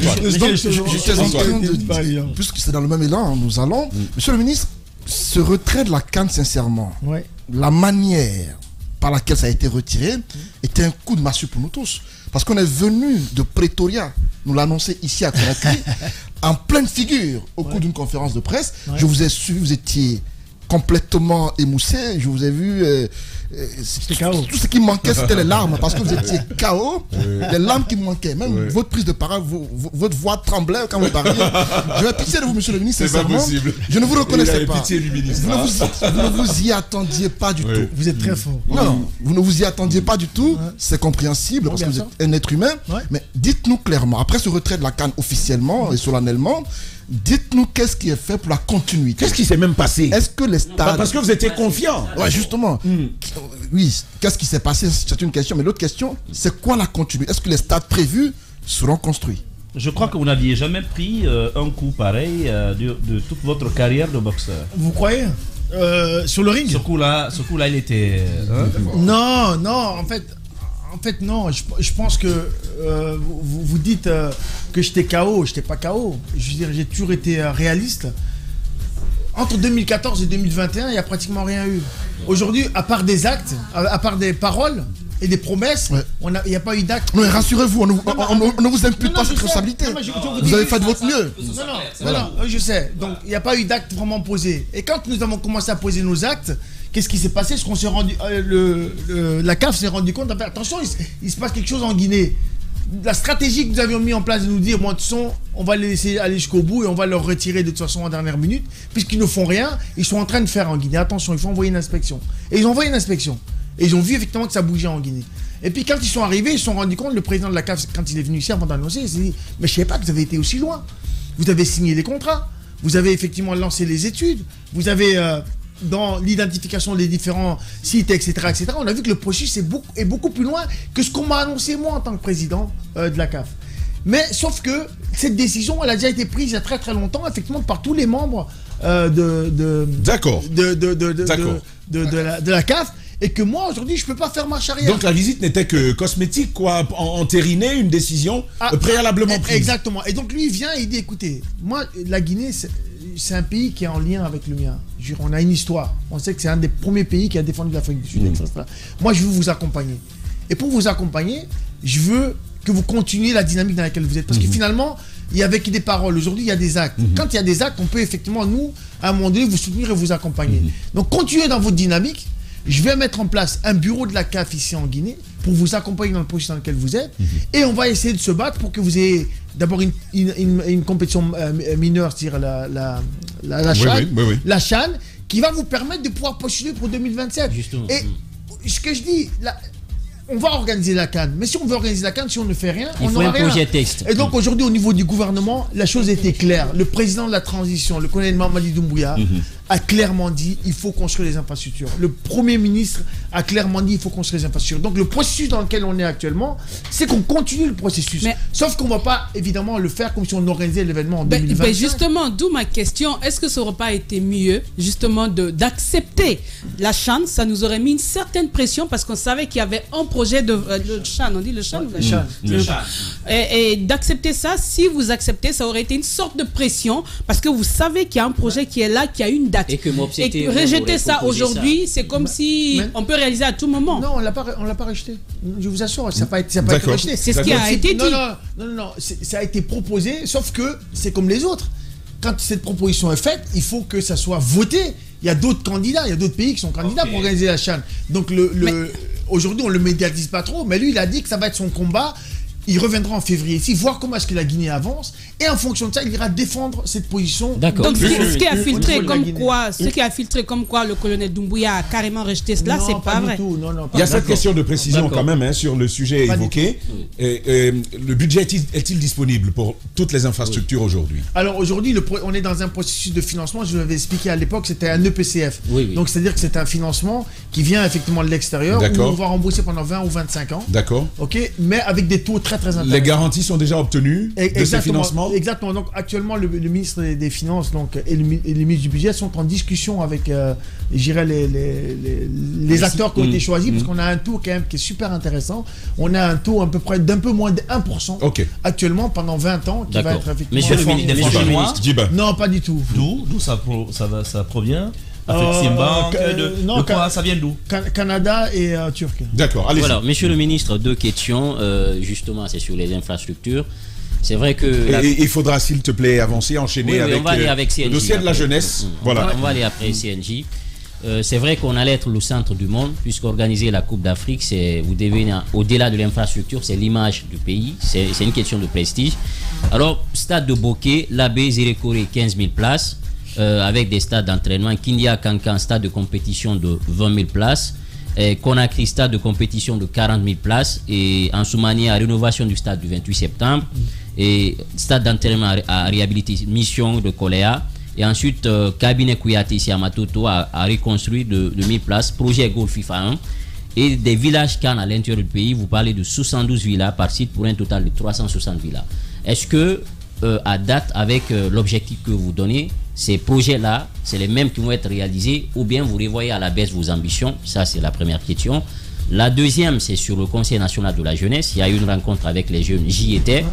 Puisque c'est dans le même élan, nous allons. Monsieur le ministre, ce retrait de la CAN, sincèrement, la manière par laquelle ça a été retiré était un coup de massue pour nous tous. Parce qu'on est venu de Pretoria, nous l'annoncer ici à Conakry, en pleine figure, au cours d'une conférence de presse. Je vous ai suivi, vous étiez complètement émoussé. Je vous ai vu. Tout ce qui manquait, c'était les larmes, parce que vous étiez KO. Les larmes qui manquaient. Même votre prise de parole, votre voix tremblait quand vous parliez. J'avais pitié de vous, monsieur le ministre. C'est pas possible. Je ne vous reconnaissais pas. Pitié du ministre. Vous ne vous y attendiez pas du tout. Vous êtes très fort. Non, vous ne vous y attendiez pas du tout. C'est compréhensible parce que vous êtes un être humain. Mais dites-nous clairement, après ce retrait de la CAN officiellement et solennellement, dites-nous qu'est-ce qui est fait pour la continuité. Qu'est-ce qui s'est même passé? Est-ce que les stades... Parce que vous étiez confiant. Ouais, justement. Oui, qu'est-ce qui s'est passé? C'est une question. Mais l'autre question, c'est quoi la continuité? Est-ce que les stades prévus seront construits? Je crois que vous n'aviez jamais pris un coup pareil de toute votre carrière de boxeur. Vous croyez? Sur le ring? Ce coup-là, il était... Non, en fait, non. Je pense que vous dites que j'étais KO. Je n'étais pas KO. Je veux dire, j'ai toujours été réaliste. Entre 2014 et 2021, il n'y a pratiquement rien eu. Aujourd'hui, à part des actes, à part des paroles et des promesses, il n'y a pas eu d'actes. Mais rassurez-vous, on ne vous impute pas cette responsabilité. Vous avez fait de votre mieux. Non, je sais. Donc, il n'y a pas eu d'actes vraiment posés. Et quand nous avons commencé à poser nos actes, qu'est-ce qui s'est passé? Ce qu'on s'est rendu, la CAF s'est rendu compte. Attention, il se passe quelque chose en Guinée. La stratégie que nous avions mis en place de nous dire, bon, de toute façon, on va les laisser aller jusqu'au bout et on va leur retirer de toute façon en dernière minute, puisqu'ils ne font rien, ils sont en train de faire en Guinée. Attention, il faut envoyer une inspection. Et ils ont envoyé une inspection. Et ils ont vu effectivement que ça bougeait en Guinée. Et puis quand ils sont arrivés, ils se sont rendus compte, le président de la CAF, quand il est venu ici avant d'annoncer, il s'est dit, mais je ne savais pas que vous avez été aussi loin. Vous avez signé les contrats, vous avez effectivement lancé les études, vous avez... dans l'identification des différents sites, etc., on a vu que le processus est beaucoup plus loin que ce qu'on m'a annoncé moi en tant que président de la CAF. Mais sauf que cette décision, elle a déjà été prise il y a très très longtemps, effectivement, par tous les membres de la CAF, et que moi, aujourd'hui, je ne peux pas faire marche arrière. Donc la visite n'était que cosmétique, quoi, entériner une décision préalablement prise. Exactement. Et donc lui, il vient et il dit, écoutez, moi, la Guinée, c'est un pays qui est en lien avec le mien. On a une histoire. On sait que c'est un des premiers pays qui a défendu l'Afrique du Sud, etc. Moi, je veux vous accompagner. Et pour vous accompagner, je veux que vous continuiez la dynamique dans laquelle vous êtes. Parce que finalement, il y avait que des paroles. Aujourd'hui, il y a des actes. Quand il y a des actes, on peut effectivement, nous, à un moment donné, vous soutenir et vous accompagner. Donc, continuez dans votre dynamique. Je vais mettre en place un bureau de la CAF ici en Guinée pour vous accompagner dans le processus dans lequel vous êtes. Et on va essayer de se battre pour que vous ayez d'abord une compétition mineure, c'est-à-dire la CHAN, la CHAN, qui va vous permettre de pouvoir postuler pour 2027. Justement. Et ce que je dis, on va organiser la CAN, mais si on veut organiser la CAN, si on ne fait rien, on n'aura rien. Projet texte. Et donc aujourd'hui, au niveau du gouvernement, la chose était claire. Le président de la transition, le colonel Mamadi Doumbouya, a clairement dit il faut construire les infrastructures. Le Premier ministre a clairement dit il faut construire les infrastructures. Donc le processus dans lequel on est actuellement, c'est qu'on continue le processus. Sauf qu'on ne va pas évidemment le faire comme si on organisait l'événement en 2025. Justement, d'où ma question, est-ce que ça n'aurait pas été mieux justement d'accepter la CHAN? Ça nous aurait mis une certaine pression parce qu'on savait qu'il y avait un projet de le CHAN, on dit le CHAN ou la CHAN? Le CHAN. Et d'accepter ça, si vous acceptez, ça aurait été une sorte de pression parce que vous savez qu'il y a un projet qui est là, qui a une date. Et que rejeter ça aujourd'hui, c'est comme si on peut réaliser à tout moment. Non, on l'a pas rejeté. Je vous assure, ça n'a pas été rejeté. C'est ce qui a été dit. Non, ça a été proposé, sauf que c'est comme les autres. Quand cette proposition est faite, il faut que ça soit voté. Il y a d'autres candidats, il y a d'autres pays qui sont candidats pour organiser la CHAN. Donc aujourd'hui, on ne le médiatise pas trop, mais lui, il a dit que ça va être son combat. Il reviendra en février ici, voir comment est-ce que la Guinée avance, et en fonction de ça, il ira défendre cette position. D'accord. Donc ce qui a filtré comme quoi le colonel Doumbouya a carrément rejeté cela, c'est pas vrai. Il y a cette question de précision quand même sur le sujet évoqué. Le budget est-il disponible pour toutes les infrastructures aujourd'hui? Alors aujourd'hui, on est dans un processus de financement. Je vous l'avais expliqué à l'époque, c'était un EPCF. Donc c'est-à-dire que c'est un financement qui vient effectivement de l'extérieur, où on va rembourser pendant 20 ou 25 ans. D'accord. Ok, mais avec des taux très intéressant. Les garanties sont déjà obtenues de ces financements? Exactement. Donc actuellement, le ministre des Finances et le ministre du Budget sont en discussion avec les acteurs qui ont été choisis, parce qu'on a un taux quand même qui est super intéressant. On a un taux à peu près d'un peu moins de 1% actuellement pendant 20 ans qui va être effectivement... Monsieur le ministre, non, pas du tout. D'où ça provient? De quoi ça vient d'où? Canada et Turquie. D'accord, allez-y. Voilà, monsieur le ministre, deux questions. Justement, c'est sur les infrastructures. C'est vrai que... Il faudra, s'il te plaît, avancer, enchaîner avec CNJ, le dossier de la jeunesse. Voilà. On va aller après CNJ. C'est vrai qu'on allait être le centre du monde, puisqu'organiser la Coupe d'Afrique, vous devez, au-delà de l'infrastructure, c'est l'image du pays. C'est une question de prestige. Alors, stade de Bokeh, l'Abbé Zérékoré, 15 000 places. Avec des stades d'entraînement. Kindia Kankan, stade de compétition de 20 000 places. Conakry, stade de compétition de 40 000 places. Et Ansoumania, rénovation du stade du 28 septembre. Et stade d'entraînement à réhabiliter, mission de Koléa. Et ensuite, cabinet Kouyaté ici à Matoto a reconstruit de 1000 places. Projet Goal FIFA 1. Et des villages Cannes à l'intérieur du pays. Vous parlez de 72 villas par site pour un total de 360 villas. Est-ce que, à date, avec l'objectif que vous donnez, ces projets-là, c'est les mêmes qui vont être réalisés, ou bien vous revoyez à la baisse vos ambitions? Ça, c'est la première question. La deuxième, c'est sur le Conseil national de la jeunesse. Il y a eu une rencontre avec les jeunes, j'y étais.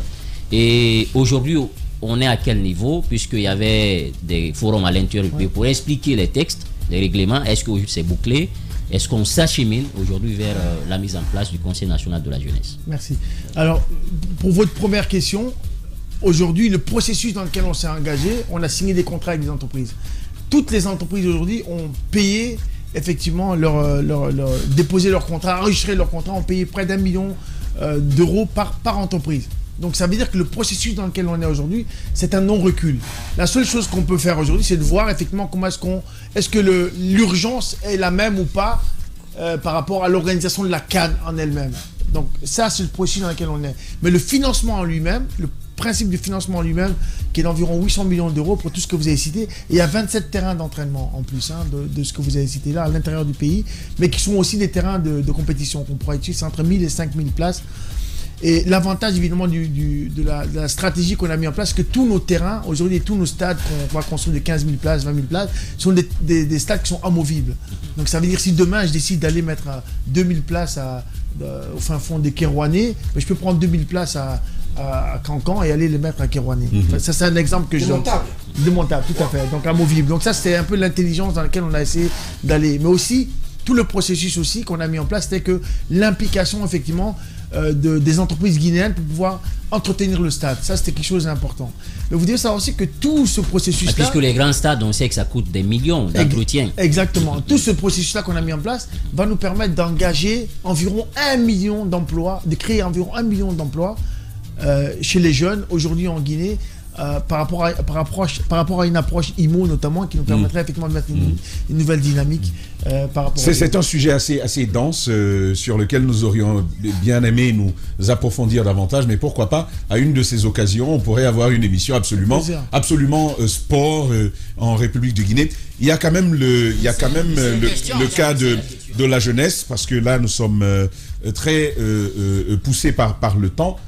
Et aujourd'hui, on est à quel niveau? Puisqu'il y avait des forums à l'intérieur pour expliquer les textes, les règlements. Est-ce que c'est bouclé? Est-ce qu'on s'achemine aujourd'hui vers la mise en place du Conseil national de la jeunesse? Merci. Alors, pour votre première question, aujourd'hui, le processus dans lequel on s'est engagé, on a signé des contrats avec des entreprises. Toutes les entreprises aujourd'hui ont payé, effectivement, déposé leur contrat, enregistré leur contrat, ont payé près d'1 million d'euros par entreprise. Donc ça veut dire que le processus dans lequel on est aujourd'hui, c'est un non-recul. La seule chose qu'on peut faire aujourd'hui, c'est de voir effectivement comment est-ce que l'urgence est la même ou pas par rapport à l'organisation de la CAN en elle-même. Donc ça, c'est le processus dans lequel on est. Mais le financement en lui-même, le principe du financement en lui-même, qui est d'environ 800 millions d'euros pour tout ce que vous avez cité. Et il y a 27 terrains d'entraînement en plus de ce que vous avez cité là, à l'intérieur du pays, mais qui sont aussi des terrains de compétition qu'on pourra utiliser, entre 1000 et 5000 places. Et l'avantage évidemment de la stratégie qu'on a mis en place, c'est que tous nos terrains, aujourd'hui tous nos stades qu'on va construire de 15 000 places, 20 000 places, sont des stades qui sont amovibles. Donc ça veut dire si demain je décide d'aller mettre 2000 places au fin fond des Kérouanais, je peux prendre 2000 places à Cancan et aller les mettre à Kérouanais. Enfin, ça c'est un exemple que je donne. Démontable, tout à fait. Donc amovible. Donc ça c'est un peu l'intelligence dans laquelle on a essayé d'aller. Mais aussi, tout le processus aussi qu'on a mis en place, c'était que l'implication effectivement des entreprises guinéennes pour pouvoir entretenir le stade. Ça, c'était quelque chose d'important. Mais vous devez savoir aussi que tout ce processus-là... Puisque les grands stades, on sait que ça coûte des millions d'entretien. Exactement. Tout ce processus-là qu'on a mis en place va nous permettre d'engager environ 1 million d'emplois, de créer environ 1 million d'emplois chez les jeunes aujourd'hui en Guinée. Par rapport à une approche IMO notamment qui nous permettrait effectivement de mettre une nouvelle dynamique par rapport c'est un sujet assez dense sur lequel nous aurions bien aimé nous approfondir davantage, mais pourquoi pas à une de ces occasions on pourrait avoir une émission absolument sport en République de Guinée. Il y a quand même le cas de la jeunesse, parce que là nous sommes très poussés par le temps.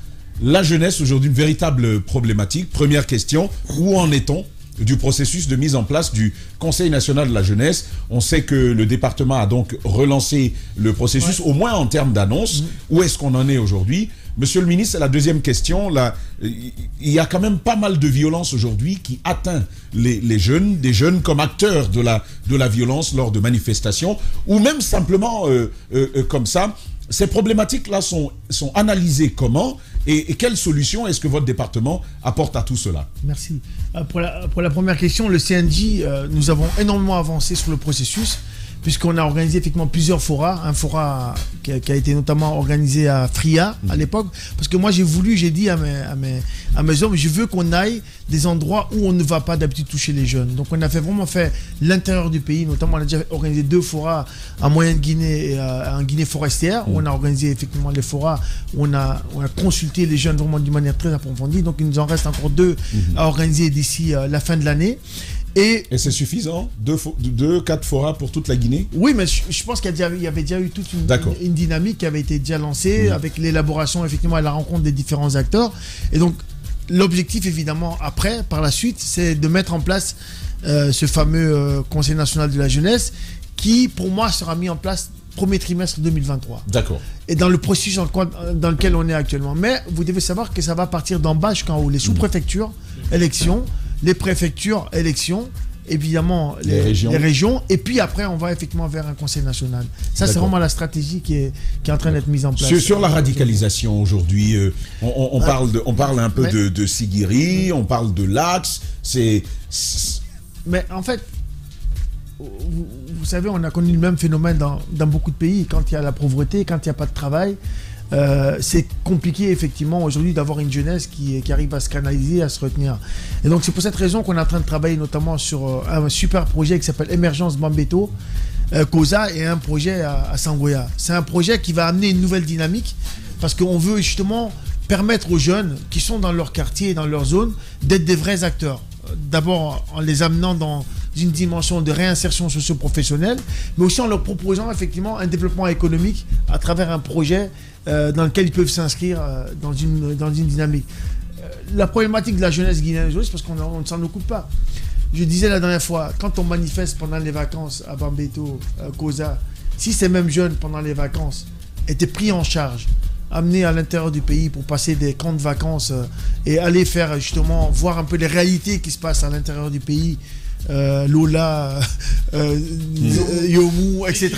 La jeunesse, aujourd'hui, une véritable problématique. Première question, où en est-on du processus de mise en place du Conseil national de la jeunesse? On sait que le département a donc relancé le processus, au moins en termes d'annonce. Où est-ce qu'on en est aujourd'hui? Monsieur le ministre, la deuxième question, là, il y a quand même pas mal de violence aujourd'hui qui atteint les jeunes, des jeunes comme acteurs de la violence lors de manifestations, ou même simplement comme ça. Ces problématiques-là sont analysées comment et quelles solutions est-ce que votre département apporte à tout cela? Merci. Pour la première question, le CNJ, nous avons énormément avancé sur le processus, puisqu'on a organisé effectivement plusieurs forats. Un fora qui a été notamment organisé à Fria à l'époque, parce que moi j'ai dit à mes hommes, je veux qu'on aille des endroits où on ne va pas d'habitude toucher les jeunes. Donc on a vraiment fait l'intérieur du pays, notamment on a déjà organisé 2 forats en Moyenne-Guinée et en Guinée forestière, où on a organisé effectivement les forats, où on a consulté les jeunes vraiment d'une manière très approfondie. Donc il nous en reste encore 2 à organiser d'ici la fin de l'année. Et c'est suffisant? 4 forats pour toute la Guinée? Oui, mais je pense qu'il y avait déjà eu toute une dynamique qui avait été déjà lancée avec l'élaboration, effectivement, à la rencontre des différents acteurs. Et donc, l'objectif, évidemment, après, par la suite, c'est de mettre en place ce fameux Conseil national de la jeunesse qui, pour moi, sera mis en place premier trimestre 2023. D'accord. Et dans le processus dans lequel on est actuellement. Mais vous devez savoir que ça va partir d'en bas jusqu'en haut. Les sous-préfectures, élections, les préfectures, élections, évidemment les régions, et puis après on va effectivement vers un conseil national. Ça c'est vraiment la stratégie qui est en train d'être mise en place. Sur la radicalisation aujourd'hui, on parle un peu de Sigiri, on parle de l'Axe, mais en fait, vous savez, on a connu le même phénomène dans beaucoup de pays. Quand il y a la pauvreté, quand il n'y a pas de travail, c'est compliqué effectivement aujourd'hui d'avoir une jeunesse qui arrive à se canaliser, à se retenir. Et donc c'est pour cette raison qu'on est en train de travailler notamment sur un super projet qui s'appelle Émergence Bambeto, COSA, et un projet à Sangoya. C'est un projet qui va amener une nouvelle dynamique parce qu'on veut justement permettre aux jeunes qui sont dans leur quartier, dans leur zone, d'être des vrais acteurs. D'abord en les amenant dans une dimension de réinsertion socio-professionnelle, mais aussi en leur proposant effectivement un développement économique à travers un projet dans lequel ils peuvent s'inscrire dans une dynamique. La problématique de la jeunesse guinéenne aujourd'hui, c'est parce qu'on ne s'en occupe pas. Je disais la dernière fois, quand on manifeste pendant les vacances à Bambeto, COSA, si ces mêmes jeunes pendant les vacances étaient pris en charge, amenés à l'intérieur du pays pour passer des camps de vacances et aller faire justement voir un peu les réalités qui se passent à l'intérieur du pays, Lola, Yomu, etc.,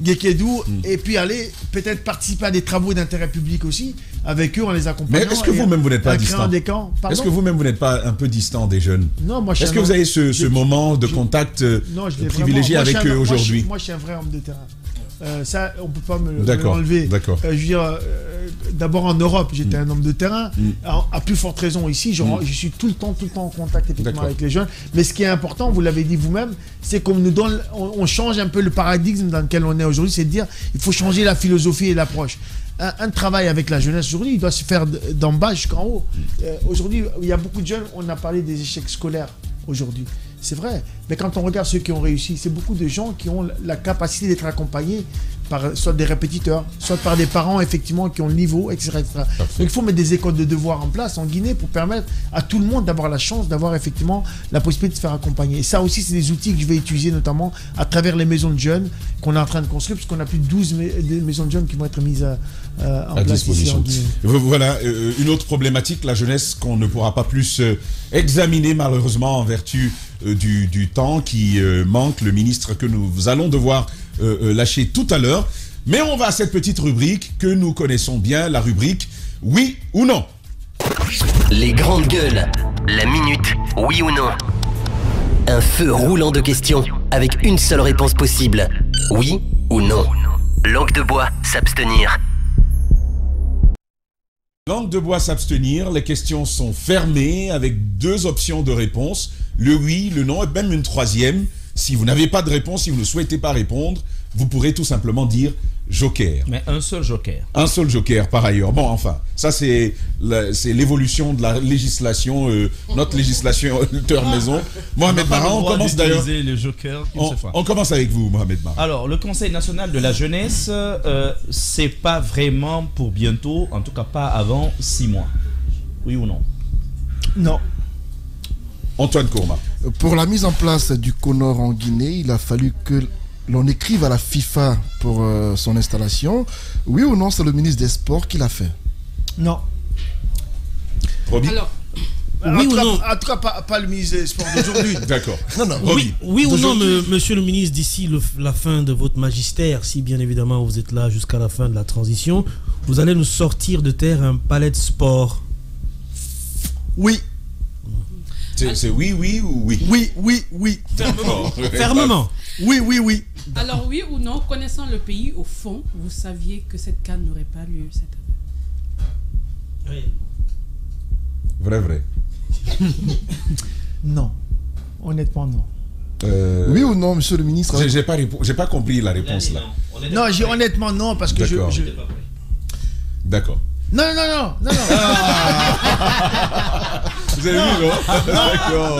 Gekedou, et puis aller peut-être participer à des travaux d'intérêt public aussi, avec eux en les accompagnant. Mais est-ce que vous-même vous n'êtes pas distant? Est-ce que vous-même vous n'êtes pas un peu distant des jeunes? Non, moi est-ce que vous avez ce moment de contact privilégié avec eux aujourd'hui? Moi je suis un vrai homme de terrain. Ça, on ne peut pas me l'enlever. Je veux dire, d'abord en Europe, j'étais un homme de terrain. À plus forte raison ici, je suis tout le temps en contact effectivement avec les jeunes. Mais ce qui est important, vous l'avez dit vous-même, c'est qu'on nous donne, on change un peu le paradigme dans lequel on est aujourd'hui, c'est de dire il faut changer la philosophie et l'approche. Un travail avec la jeunesse aujourd'hui, il doit se faire d'en bas jusqu'en haut. Aujourd'hui, il y a beaucoup de jeunes, on a parlé des échecs scolaires aujourd'hui. C'est vrai, mais quand on regarde ceux qui ont réussi, c'est beaucoup de gens qui ont la capacité d'être accompagnés par soit des répétiteurs, soit par des parents effectivement qui ont le niveau, etc. Donc il faut mettre des écoles de devoirs en place en Guinée pour permettre à tout le monde d'avoir la chance d'avoir effectivement la possibilité de se faire accompagner. Et ça aussi, c'est des outils que je vais utiliser notamment à travers les maisons de jeunes qu'on est en train de construire, puisqu'on a plus de 12 maisons de jeunes qui vont être mises en place ici en Guinée. Voilà, une autre problématique, la jeunesse qu'on ne pourra pas plus examiner malheureusement en vertu du temps qui manque. Le ministre que nous allons devoir lâcher tout à l'heure. Mais on va à cette petite rubrique que nous connaissons bien, la rubrique oui ou non. Les grandes gueules, la minute oui ou non. Un feu roulant de questions avec une seule réponse possible, oui ou non. Langue de bois, s'abstenir. Langue de bois, s'abstenir. Les questions sont fermées avec 2 options de réponse, le oui, le non et même une 3e. Si vous n'avez pas de réponse, si vous ne souhaitez pas répondre, vous pourrez tout simplement dire joker. Mais un seul joker. Un seul joker par ailleurs. Bon, enfin, ça c'est l'évolution de la législation, notre législation maison. Mohamed Mara, on commence d'ailleurs. Le joker on commence avec vous, Mohamed Mara. Alors, le Conseil national de la jeunesse, c'est pas vraiment pour bientôt, en tout cas pas avant 6 mois. Oui ou non? Non. Antoine Kourma. Pour la mise en place du CONOR en Guinée, il a fallu que l'on écrive à la FIFA pour son installation. Oui ou non, c'est le ministre des Sports qui l'a fait? Non. Roby? Alors, Oui ou non? En tout cas, pas le ministre des Sports d'aujourd'hui. D'accord. Non. Oui ou non, monsieur le ministre, d'ici la fin de votre magistère, si bien évidemment vous êtes là jusqu'à la fin de la transition, vous allez nous sortir de terre un palais de sport? Oui. C'est oui ou oui? Oui. Fermement. Oui. alors, oui ou non, connaissant le pays, au fond, vous saviez que cette CAN n'aurait pas lieu cette année? Vrai. Non. Honnêtement, non. Oui ou non, monsieur le ministre? J'ai pas compris la réponse là. Non, j'ai honnêtement non parce que D'accord. D'accord. Non. Vous avez vu, non? D'accord.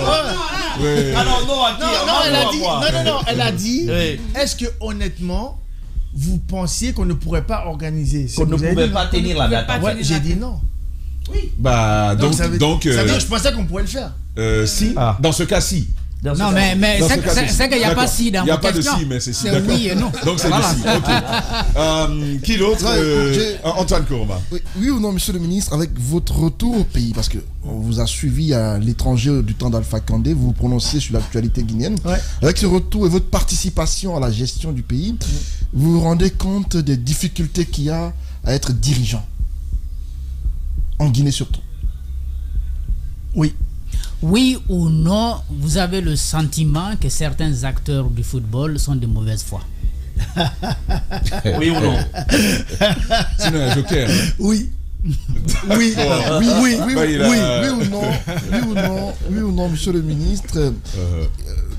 Oui. Alors non, à qui? Elle a dit, Oui. est-ce que honnêtement, vous pensiez qu'on ne pourrait pas organiser? Qu'on ne pouvait pas tenir la date. Ouais, j'ai dit non. Bah, donc, ça veut dire que je pensais qu'on pourrait le faire. Si, dans ce cas, si. Non, mais c'est qu'il n'y a pas si dans Il n'y a vos pas de questions. si, mais c'est si. C'est oui et non. Donc c'est Voilà. du si. Ok. Qui d'autre? Antoine Kourma. Oui ou non, monsieur le ministre, avec votre retour au pays, parce qu'on vous a suivi à l'étranger du temps d'Alpha Condé, vous vous prononciez sur l'actualité guinéenne. Ouais. Avec ce retour et votre participation à la gestion du pays, vous vous rendez compte des difficultés qu'il y a à être dirigeant en Guinée surtout? Oui. Oui ou non, vous avez le sentiment que certains acteurs du football sont de mauvaise foi? Oui ou non? Sinon, un joker. Oui ou non, monsieur le ministre.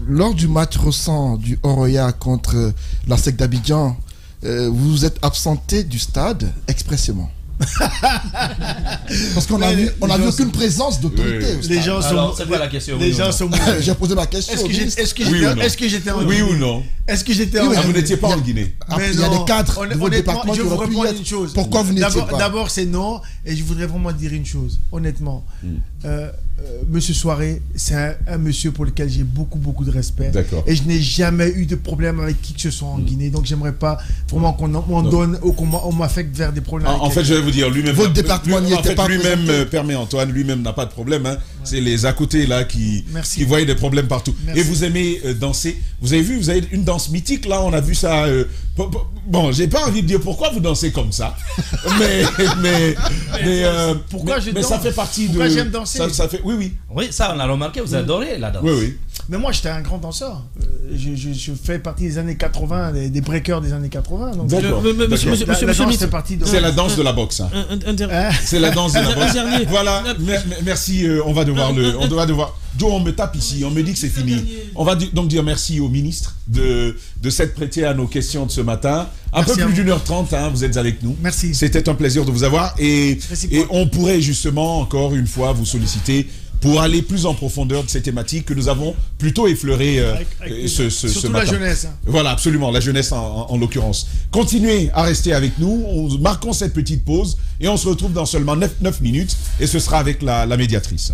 Lors du match récent du Oroya contre la SEC d'Abidjan, vous vous êtes absenté du stade expressément. Parce qu'on a vu aucune présence d'autorité. Les gens sont. C'est quoi la question? Les gens sont. J'ai posé ma question. Est-ce que j'étais en Guinée? Oui ou non? Est-ce que j'étais en Ah, Guinée? vous n'étiez pas en Guinée. Il y a des cadres de votre département qui je vous auraient pu y réponds être. une chose. Pourquoi vous n'étiez pas? D'abord, c'est non. Et je voudrais vraiment dire une chose, honnêtement. Monsieur Soiré, c'est un monsieur pour lequel j'ai beaucoup de respect. D'accord. Et je n'ai jamais eu de problème avec qui que ce soit en Guinée. Donc, j'aimerais pas vraiment qu'on donne ou qu'on m'affecte vers des problèmes. En fait, je vais vous dire, lui-même. Votre département n'y était pas lui-même, présenté. permet Antoine, lui-même n'a pas de problème. Hein. C'est les à côté là qui voient des problèmes partout. Merci. Et vous aimez danser. Vous avez vu, vous avez une danse mythique là. On a vu ça. Bon, j'ai pas envie de dire pourquoi vous dansez comme ça, mais pourquoi je mais danse? ça fait partie Pourquoi de. j'aime danser? Ça fait, oui. Oui, ça on a remarqué, vous adorez la danse. Oui. Mais moi, j'étais un grand danseur. Je fais partie des années 80, des breakers des années 80. Donc D'accord. Monsieur le ministre, c'est la danse de la boxe. Hein. C'est la danse de la boxe. Voilà. Merci. On va devoir Joe, on me tape ici. On me dit que c'est fini. On va donc dire merci au ministre de s'être prêté à nos questions de ce matin. Un peu plus d'1h30, hein, vous êtes avec nous. Merci. C'était un plaisir de vous avoir. Et on pourrait justement, encore une fois, vous solliciter pour aller plus en profondeur de ces thématiques que nous avons plutôt effleurées ce matin. La jeunesse. Hein. Voilà, absolument, la jeunesse en l'occurrence. Continuez à rester avec nous, marquons cette petite pause et on se retrouve dans seulement 9 minutes et ce sera avec la médiatrice.